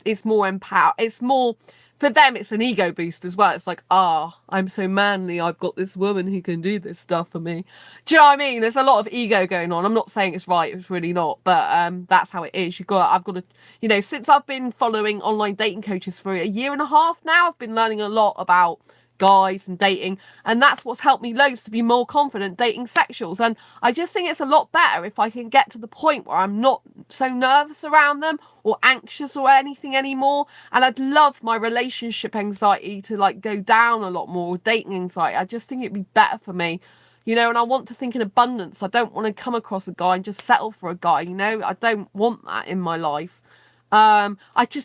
It's more empowered. It's more, for them, it's an ego boost as well. It's like, I'm so manly, I've got this woman who can do this stuff for me. Do you know what I mean? There's a lot of ego going on. I'm not saying it's right, it's really not, but that's how it is. I've got to, you know, since I've been following online dating coaches for a year and a half now, I've been learning a lot about guys and dating, and that's what's helped me loads to be more confident dating sexuals. And I just think it's a lot better if I can get to the point where I'm not so nervous around them or anxious or anything anymore. And I'd love my relationship anxiety to like go down a lot more, dating anxiety. I just think it'd be better for me, you know. And I want to think in abundance. I don't want to come across a guy and just settle for a guy, you know. I don't want that in my life.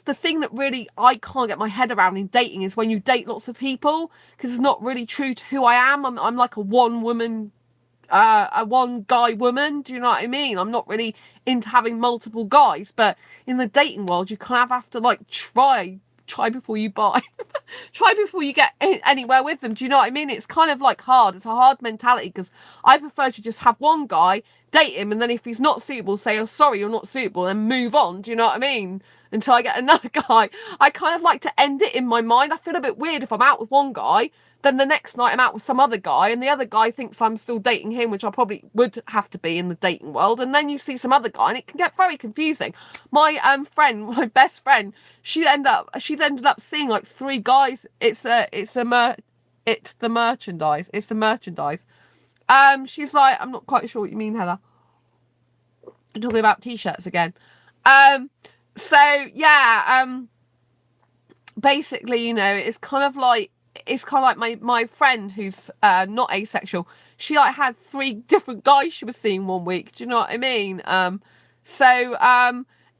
The thing that really I can't get my head around in dating is when you date lots of people, because it's not really true to who I am. I'm like a one guy woman. Do you know what I mean? I'm not really into having multiple guys, but in the dating world, you kind of have to like try before you buy. Try before you get anywhere with them. Do you know what I mean? It's kind of like hard. It's a hard mentality because I prefer to just have one guy, date him, and then if he's not suitable, say, oh, sorry, you're not suitable, and move on. Do you know what I mean? Until I get another guy. I kind of like to end it in my mind. I feel a bit weird if I'm out with one guy, then the next night I'm out with some other guy and the other guy thinks I'm still dating him, which I probably would have to be in the dating world. And then you see some other guy and it can get very confusing. My friend, my best friend, she's ended up seeing like 3 guys. It's the merchandise. She's like, I'm not quite sure what you mean, Heather. I'm talking about t-shirts again. So yeah, basically, you know, it's kind of like my friend who's not asexual. She like had 3 different guys she was seeing one week. Do you know what I mean?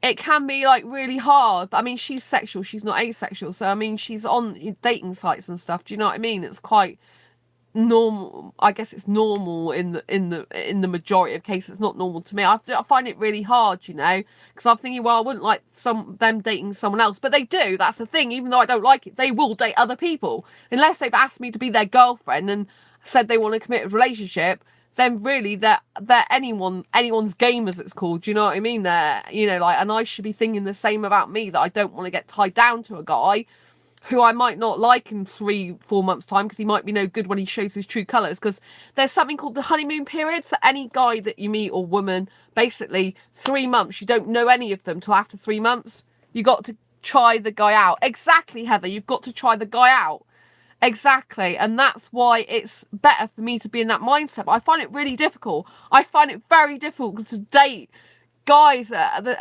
It can be like really hard. But I mean, she's sexual, she's not asexual. So I mean, she's on dating sites and stuff. Do you know what I mean? It's quite normal. I guess it's normal in the majority of cases. It's not normal to me. I find it really hard, you know, because I'm thinking, well, I wouldn't like them dating someone else, but they do. That's the thing. Even though I don't like it, they will date other people unless they've asked me to be their girlfriend and said they want a committed relationship. Then really they're anyone's game, as it's called. Do you know what I mean? They're, you know, like, and I should be thinking the same about me, that I don't want to get tied down to a guy who I might not like in 3-4 months time because he might be no good when he shows his true colours. Because there's something called the honeymoon period. So any guy that you meet or woman, basically 3 months, you don't know any of them till after 3 months. You got to try the guy out. Exactly, Heather. You've got to try the guy out. Exactly. And that's why it's better for me to be in that mindset. But I find it really difficult. I find it very difficult to date guys,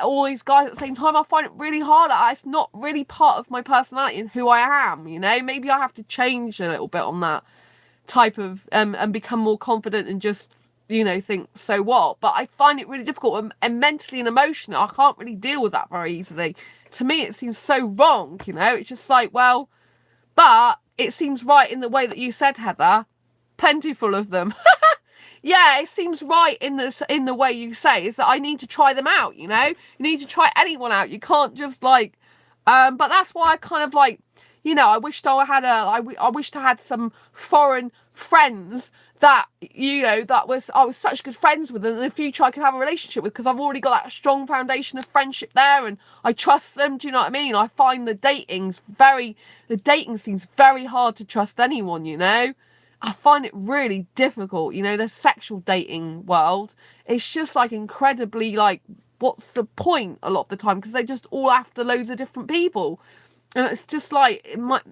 all these guys at the same time. I find it really hard. It's not really part of my personality and who I am, you know. Maybe I have to change a little bit on that type of and become more confident and just, you know, think, so what? But I find it really difficult and mentally and emotionally I can't really deal with that very easily. To me it seems so wrong, you know. It's just like, well, but it seems right in the way that you said, Heather. Plentiful of them. Yeah, it seems right in the way you say, is that I need to try them out, you know? You need to try anyone out. You can't just like, but that's why I kind of like, you know, I wished I had some foreign friends that, you know, I was such good friends with, and in the future I could have a relationship with, because I've already got that strong foundation of friendship there and I trust them. Do you know what I mean? I find the dating seems very hard to trust anyone, you know? I find it really difficult, you know, the sexual dating world. It's just like incredibly like, what's the point a lot of the time? Because they just all after loads of different people. And it's just like,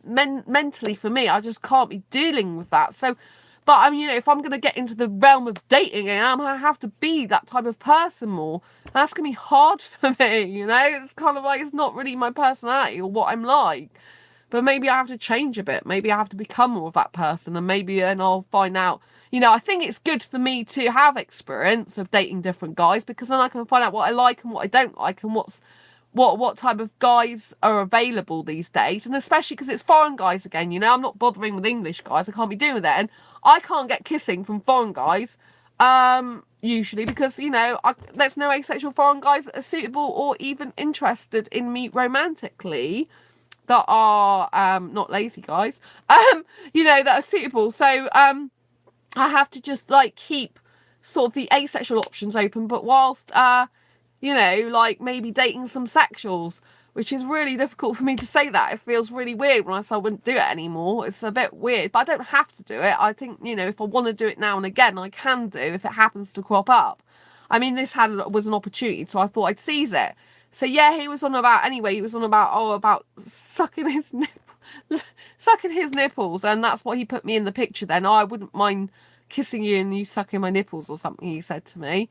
mentally for me, I just can't be dealing with that. So, but I mean, you know, if I'm going to get into the realm of dating, I'm going to have to be that type of person more. And that's going to be hard for me, you know? It's kind of like, it's not really my personality or what I'm like. But maybe I have to change a bit. Maybe I have to become more of that person, and I'll find out. You know, I think it's good for me to have experience of dating different guys, because then I can find out what I like and what I don't like, and what type of guys are available these days. And especially because it's foreign guys again, you know, I'm not bothering with English guys. I can't be doing with that. And I can't get kissing from foreign guys, usually, because, you know, there's no asexual foreign guys that are suitable or even interested in me romantically, that are not lazy guys, you know, that are suitable. So I have to just like keep sort of the asexual options open, but whilst you know, like maybe dating some sexuals, which is really difficult for me to say that. It feels really weird when I say I wouldn't do it anymore. It's a bit weird, but I don't have to do it. I think, you know, if I want to do it now and again, I can do, if it happens to crop up. I mean, this was an opportunity, so I thought I'd seize it. So yeah, he was on about sucking his nipples, and that's what he put me in the picture then. Oh, I wouldn't mind kissing you and you sucking my nipples or something, he said to me.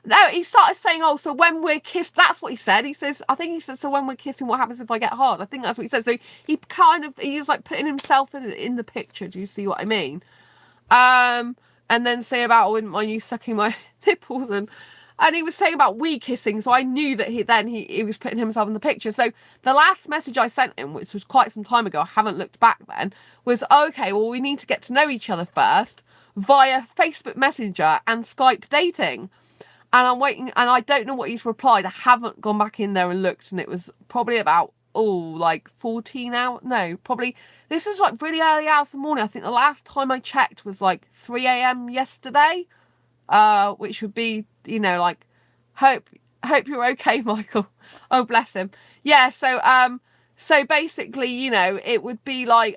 No, he started saying, oh, so when we're kissed, that's what he said. I think he said, so when we're kissing, what happens if I get hard? I think that's what he said. So he was like putting himself in the picture. Do you see what I mean? And then say about, I wouldn't mind you sucking my nipples, and he was saying about we kissing, so I knew that he was putting himself in the picture. So the last message I sent him, which was quite some time ago, I haven't looked back then, was, okay, well, we need to get to know each other first via Facebook Messenger and Skype dating. And I'm waiting, and I don't know what he's replied. I haven't gone back in there and looked, and it was probably about like 14 hours. No, probably this is like really early hours of the morning. I think the last time I checked was like 3 a.m. yesterday, which would be, you know, like, hope you're okay, Michael. Oh, bless him. Yeah, so basically, you know, it would be like,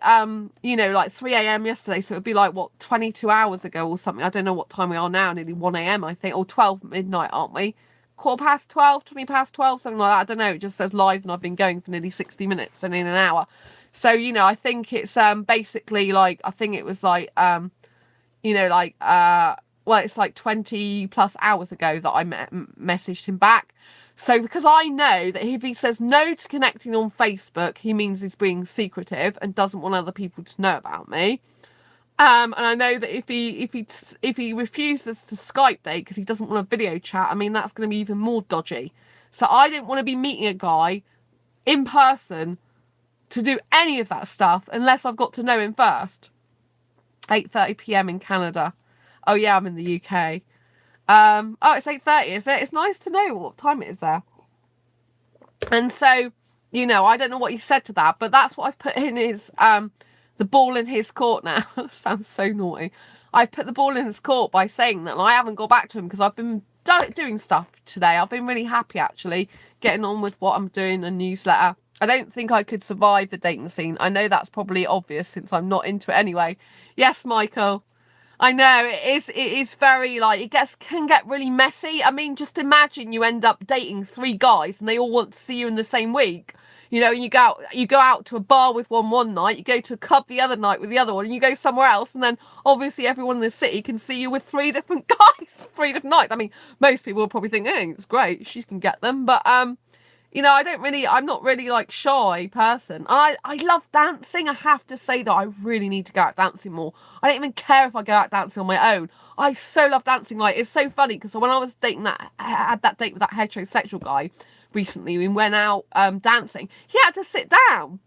you know, like 3 a.m. yesterday. So it would be like, what, 22 hours ago or something. I don't know what time we are now, nearly 1 a.m. I think, or 12 midnight, aren't we? 12:15, 20 past 12, something like that. I don't know. It just says live and I've been going for nearly 60 minutes and in an hour. So, you know, I think it's basically like, I think it was like, you know, like, well, it's like 20 plus hours ago that I messaged him back. So because I know that if he says no to connecting on Facebook, he means he's being secretive and doesn't want other people to know about me. And I know that if he refuses to Skype date because he doesn't want a video chat, I mean, that's going to be even more dodgy. So I didn't want to be meeting a guy in person to do any of that stuff unless I've got to know him first. 8:30 p.m. in Canada. Oh yeah, I'm in the UK. Oh, it's 8:30, is it? It's nice to know what time it is there. And so, you know, I don't know what he said to that, but that's what I've put in his the ball in his court now. Sounds so naughty. I put the ball in his court by saying that I haven't got back to him because I've been doing stuff today. I've been really happy, actually, getting on with what I'm doing, a newsletter. I don't think I could survive the dating scene. I know that's probably obvious since I'm not into it anyway. Yes, Michael. I know it is very, like, can get really messy. I mean, just imagine you end up dating 3 guys and they all want to see you in the same week. You know, you go out to a bar with one night, you go to a club the other night with the other one, and you go somewhere else, and then obviously everyone in the city can see you with 3 different guys, 3 different nights. I mean, most people will probably think, hey, it's great, she can get them, but you know, I'm not really like shy person. I love dancing. I have to say that I really need to go out dancing more. I don't even care if I go out dancing on my own. I so love dancing. Like, it's so funny because when I was dating I had that date with that heterosexual guy recently, we went out dancing. He had to sit down.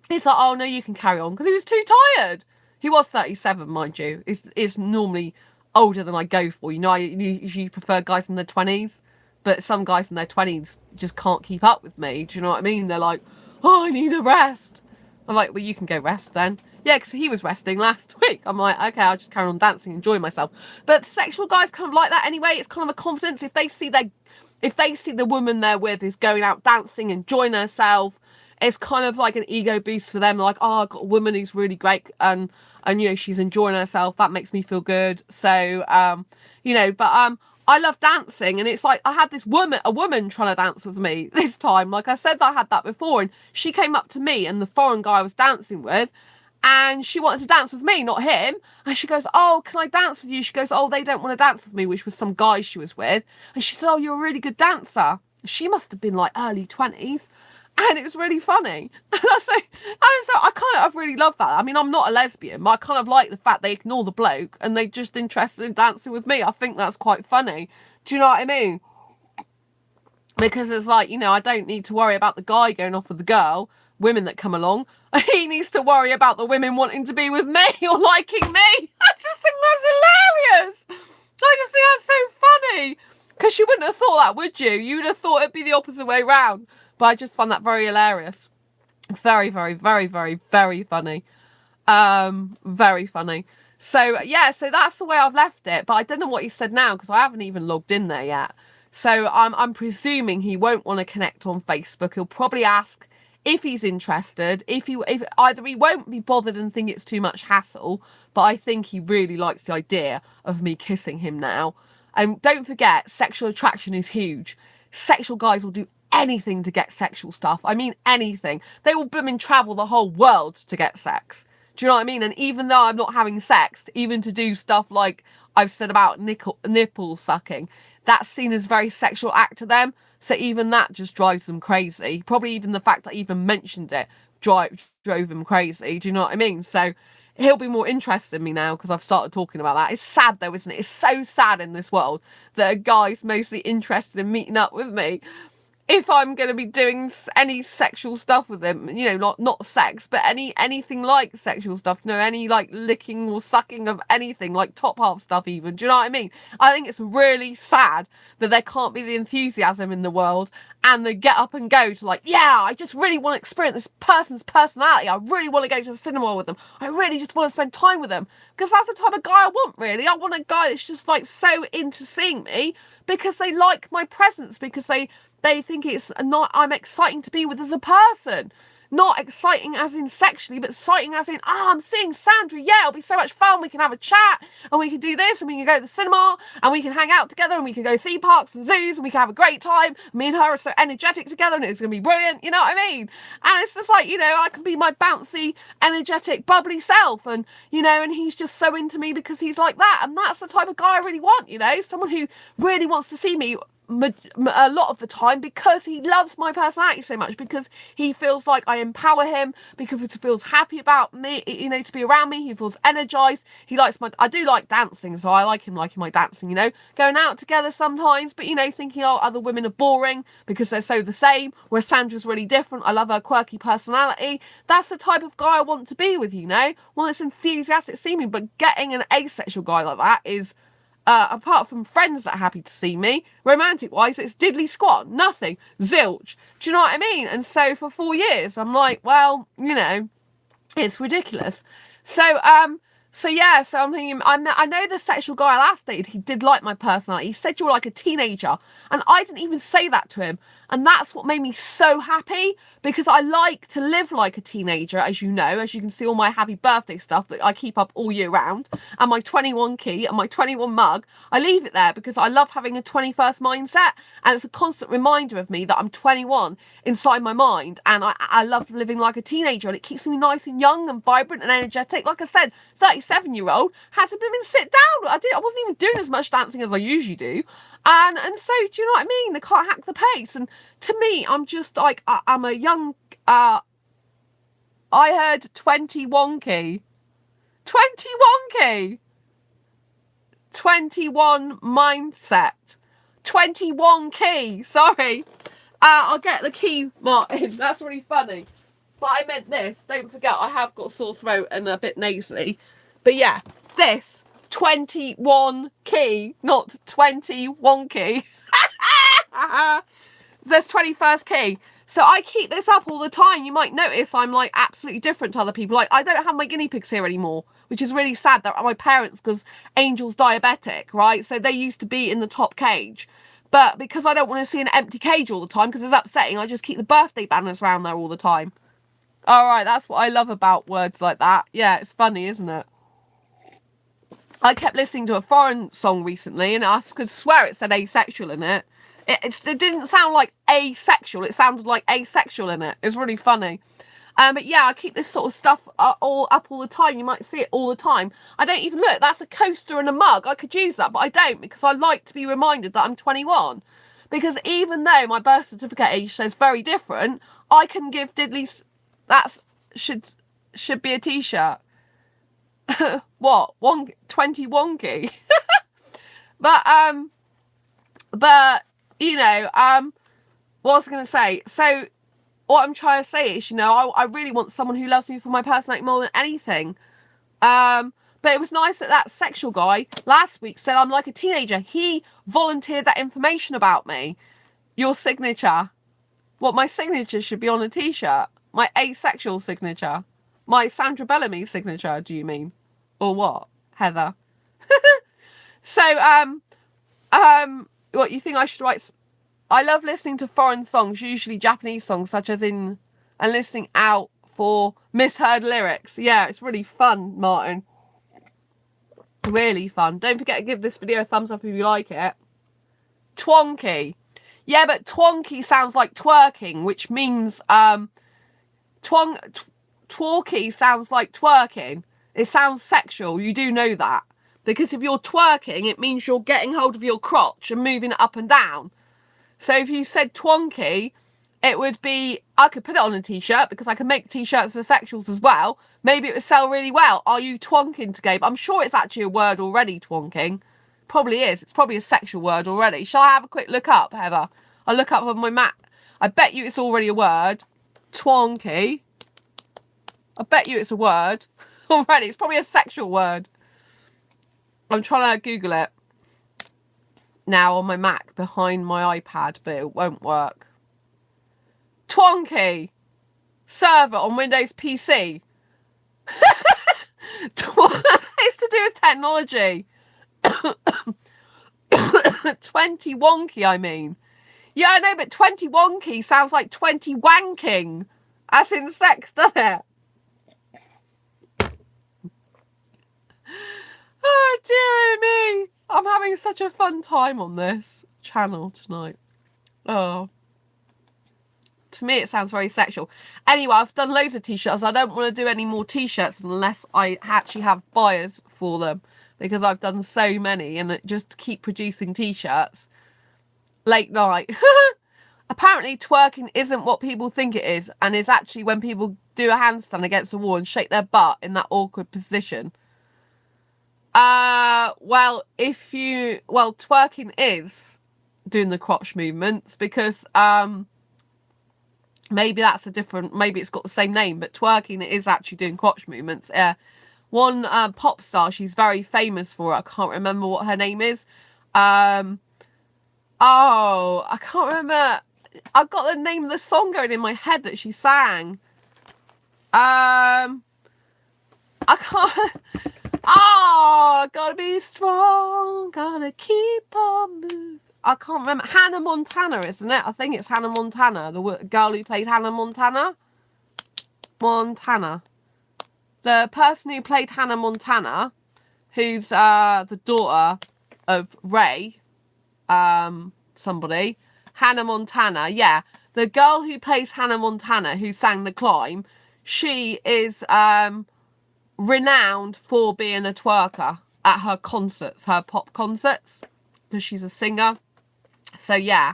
He's like, oh no, you can carry on, because he was too tired. He was 37, mind you. Is normally older than I go for. You know, I usually prefer guys in their 20s. But some guys in their 20s just can't keep up with me. Do you know what I mean? They're like, oh, I need a rest. I'm like, well, you can go rest then. Yeah, because he was resting last week. I'm like, okay, I'll just carry on dancing, enjoy myself. But sexual guys kind of like that anyway. It's kind of a confidence. If they see the woman they're with is going out dancing, enjoying herself, it's kind of like an ego boost for them. Like, oh, I've got a woman who's really great and you know, she's enjoying herself. That makes me feel good. So, you know, but I love dancing, and it's like I had a woman trying to dance with me this time. Like I said, I had that before, and she came up to me and the foreign guy I was dancing with, and she wanted to dance with me, not him. And she goes, oh, can I dance with you? She goes, oh, they don't want to dance with me, which was some guy she was with. And she said, oh, you're a really good dancer. She must have been like early 20s. And it was really funny. So I really love that. I mean, I'm not a lesbian, but I kind of like the fact they ignore the bloke and they're just interested in dancing with me. I think that's quite funny. Do you know what I mean? Because it's like, you know, I don't need to worry about the guy going off with the girl, women that come along. He needs to worry about the women wanting to be with me or liking me. I just think that's hilarious. I just think that's so funny. Because you wouldn't have thought that, would you? You would have thought it'd be the opposite way round. But I just found that very hilarious. Very, very, very, very, very funny. Very funny. So, yeah, so that's the way I've left it. But I don't know what he said now because I haven't even logged in there yet. So I'm presuming he won't want to connect on Facebook. He'll probably ask if he's interested. If either he won't be bothered and think it's too much hassle, but I think he really likes the idea of me kissing him now. And don't forget, sexual attraction is huge. Sexual guys will do anything to get sexual stuff. I mean, anything. They will blooming travel the whole world to get sex. Do you know what I mean? And even though I'm not having sex, even to do stuff like I've said about nipple sucking, that's seen as a very sexual act to them. So even that just drives them crazy. Probably even the fact I even mentioned it drove him crazy. Do you know what I mean? So he'll be more interested in me now because I've started talking about that. It's sad though, isn't it? It's so sad in this world that a guy's mostly interested in meeting up with me. if I'm going to be doing any sexual stuff with him, you know, not sex, but anything like sexual stuff, you know, any like licking or sucking of anything, like top half stuff even. Do you know what I mean? I think it's really sad that there can't be the enthusiasm in the world and the get up and go to like, yeah, I just really want to experience this person's personality. I really want to go to the cinema with them. I really just want to spend time with them. Because that's the type of guy I want, really. I want a guy that's just like so into seeing me because they like my presence, because they think it's not, I'm exciting to be with as a person. Not exciting as in sexually, but exciting as in, I'm seeing Sandra, yeah, it'll be so much fun, we can have a chat, and we can do this, and we can go to the cinema, and we can hang out together, and we can go theme parks and zoos, and we can have a great time. Me and her are so energetic together, and it's going to be brilliant, you know what I mean? And it's just like, you know, I can be my bouncy, energetic, bubbly self, and, you know, and he's just so into me because he's like that, and that's the type of guy I really want, you know, someone who really wants to see me a lot of the time because he loves my personality so much, because he feels like I empower him, because he feels happy about me, you know, to be around me. He feels energized. He likes I do like dancing, so I like him liking my dancing, you know, going out together sometimes, but, you know, thinking, oh, other women are boring because they're so the same, whereas Sandra's really different. I love her quirky personality. That's the type of guy I want to be with, you know. Well, it's enthusiastic seeming, but getting an asexual guy like that is, apart from friends that are happy to see me, romantic-wise, it's diddly squat, nothing, zilch. Do you know what I mean? And so for 4 years, I'm like, well, you know, it's ridiculous. So I'm thinking, I know the sexual guy I last dated, he did like my personality. He said you're like a teenager, and I didn't even say that to him. And that's what made me so happy, because I like to live like a teenager, as you know, as you can see all my happy birthday stuff that I keep up all year round, and my 21 key and my 21 mug. I leave it there because I love having a 21st mindset, and it's a constant reminder of me that I'm 21 inside my mind, and I love living like a teenager, and it keeps me nice and young and vibrant and energetic. Like I said, 37-year-old had to sit down. I wasn't even doing as much dancing as I usually do. And so, do you know what I mean? They can't hack the pace. And to me, I'm just like, I'm a young, I heard 21 key. 21 key. 21 mindset. 21 key. Sorry. I'll get the key, Martin. That's really funny. But I meant this. Don't forget, I have got a sore throat and a bit nasally. But yeah, this. 21 key, not 21 key. There's 21st key. So I keep this up all the time. You might notice I'm like absolutely different to other people. Like, I don't have my guinea pigs here anymore, which is really sad. They're my parents, because Angel's diabetic, right? So they used to be in the top cage. But because I don't want to see an empty cage all the time, because it's upsetting, I just keep the birthday banners around there all the time. All right, that's what I love about words like that. Yeah, it's funny, isn't it? I kept listening to a foreign song recently, and I could swear it said asexual in it. It didn't sound like asexual. It sounded like asexual in it. It's really funny. But yeah, I keep this sort of stuff all up all the time. You might see it all the time. I don't even look. That's a coaster and a mug. I could use that, but I don't, because I like to be reminded that I'm 21. Because even though my birth certificate age says very different, I can give diddly... That should be a t-shirt. What? 21 key? But you know, what I was going to say, so what I'm trying to say is, you know, I really want someone who loves me for my personality more than anything. But it was nice that that sexual guy last week said I'm like a teenager. He volunteered that information about me. Your signature. What, my signature should be on a t-shirt? My asexual signature? My Sandra Bellamy signature, do you mean? Or what, Heather? So, what, you think I should write? I love listening to foreign songs, usually Japanese songs, such as and listening out for misheard lyrics. Yeah, it's really fun, Martin. Really fun. Don't forget to give this video a thumbs up if you like it. Twonky. Yeah, but twonky sounds like twerking, which means, twerky sounds like twerking. It sounds sexual. You do know that. Because if you're twerking, it means you're getting hold of your crotch and moving it up and down. So if you said twonky, it would be... I could put it on a t-shirt, because I can make t-shirts for sexuals as well. Maybe it would sell really well. Are you twonking to Gabe? I'm sure it's actually a word already, twonking. Probably is. It's probably a sexual word already. Shall I have a quick look up, Heather? I'll look up on my I bet you it's already a word. Twonky. I bet you it's a word already. It's probably a sexual word. I'm trying to Google it now on my Mac behind my iPad, but it won't work. Twonky. Server on Windows PC. It's to do with technology. 20 wonky, I mean. Yeah, I know, but 20 wonky sounds like 20 wanking. As in sex, doesn't it? Oh, dear me. I'm having such a fun time on this channel tonight. Oh. To me, it sounds very sexual. Anyway, I've done loads of t-shirts. I don't want to do any more t-shirts unless I actually have buyers for them, because I've done so many, and just keep producing t-shirts late night. Apparently, twerking isn't what people think it is, and it's actually when people do a handstand against a wall and shake their butt in that awkward position. Well, twerking is doing the crotch movements, because maybe that's a different, maybe it's got the same name, but twerking is actually doing crotch movements. One pop star, she's very famous for it. I can't remember what her name is. I can't remember. I've got the name of the song going in my head that she sang. I can't. Oh, gotta be strong, gotta keep on moving. I can't remember. Hannah Montana, isn't it? I think it's Hannah Montana, the girl who played Hannah Montana. The person who played Hannah Montana, who's the daughter of Ray, somebody. Hannah Montana, yeah. The girl who plays Hannah Montana, who sang The Climb, she is renowned for being a twerker at her concerts, her pop concerts, because she's a singer. So yeah,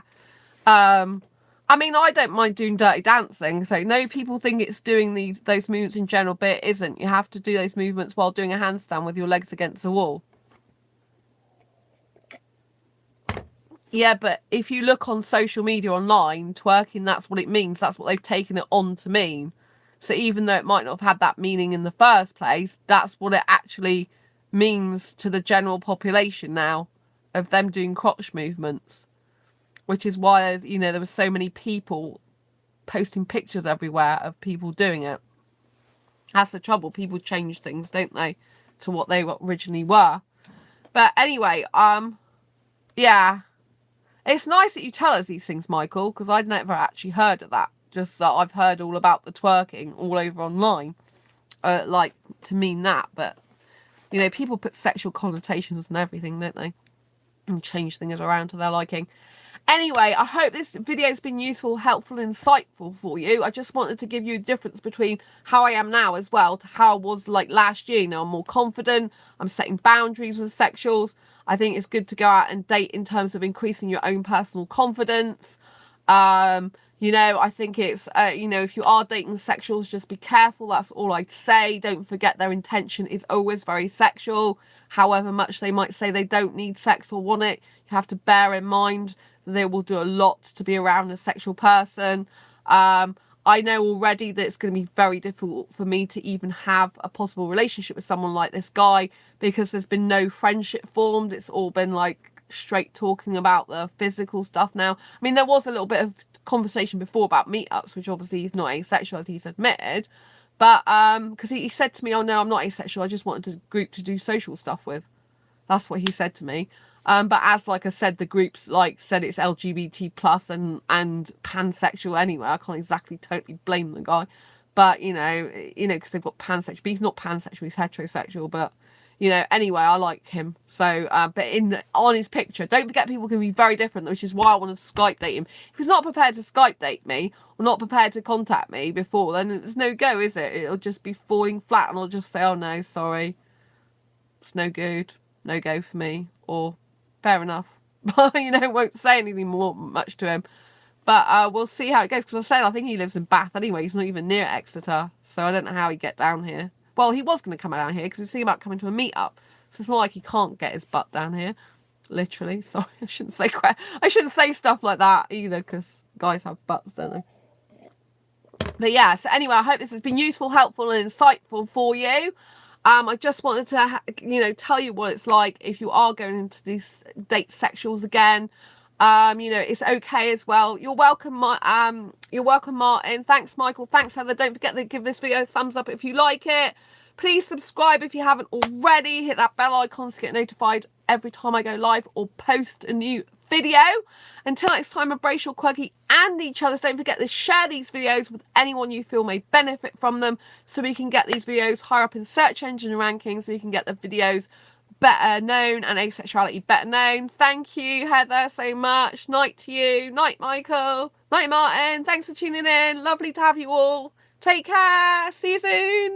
I mean, I don't mind doing dirty dancing. So no, people think it's doing those movements in general, but it isn't. You have to do those movements while doing a handstand with your legs against the wall. Yeah, but if you look on social media online, twerking, that's what it means. That's what they've taken it on to mean. So even though it might not have had that meaning in the first place, that's what it actually means to the general population now, of them doing crotch movements. Which is why, you know, there were so many people posting pictures everywhere of people doing it. That's the trouble. People change things, don't they, to what they originally were. But anyway, yeah. It's nice that you tell us these things, Michael, because I'd never actually heard of that. Just that I've heard all about the twerking all over online, like, to mean that. But, you know, people put sexual connotations and everything, don't they? And change things around to their liking. Anyway, I hope this video has been useful, helpful, and insightful for you. I just wanted to give you a difference between how I am now as well to how I was like last year. You know, I'm more confident. I'm setting boundaries with sexuals. I think it's good to go out and date in terms of increasing your own personal confidence. You know, I think it's, you know, if you are dating sexuals, just be careful. That's all I'd say. Don't forget their intention is always very sexual. However much they might say they don't need sex or want it, you have to bear in mind that they will do a lot to be around a sexual person. I know already that it's going to be very difficult for me to even have a possible relationship with someone like this guy, because there's been no friendship formed. It's all been like straight talking about the physical stuff now. I mean, there was a little bit of conversation before about meetups, which obviously he's not asexual, as he's admitted, but because he said to me, oh no, I'm not asexual, I just wanted a group to do social stuff with. That's what he said to me. But as like I said, the groups like said it's LGBT plus and pansexual anyway. I can't exactly totally blame the guy, but you know, because they've got pansexual, but he's not pansexual, he's heterosexual. But you know, anyway, I like him. So, but on his picture, don't forget people can be very different, which is why I want to Skype date him. If he's not prepared to Skype date me or not prepared to contact me before, then it's no go, is it? It'll just be falling flat, and I'll just say, oh no, sorry, it's no good, no go for me, or fair enough. But you know, won't say anything much to him. But we'll see how it goes, because I think he lives in Bath anyway. He's not even near Exeter, so I don't know how he'd get down here. Well, he was going to come down here because we were thinking about coming to a meetup. So it's not like he can't get his butt down here. Literally. Sorry, I shouldn't say stuff like that either, because Guys have butts, don't they? But yeah, so anyway, I hope this has been useful, helpful and insightful for you. I just wanted to, tell you what it's like if you are going into these date sexuals again. It's okay as well. You're welcome, Martin. Thanks, Michael. Thanks, Heather. Don't forget to give this video a thumbs up if you like it. Please subscribe if you haven't already. Hit that bell icon to get notified every time I go live or post a new video. Until next time, embrace your quirky and each other's. Don't forget to share these videos with anyone you feel may benefit from them, so we can get these videos higher up in search engine rankings, so we can get the videos better known and asexuality better known. Thank you, Heather, so much. Night to you. Night, Michael. Night, Martin. Thanks for tuning in. Lovely to have you all. Take care. See you soon.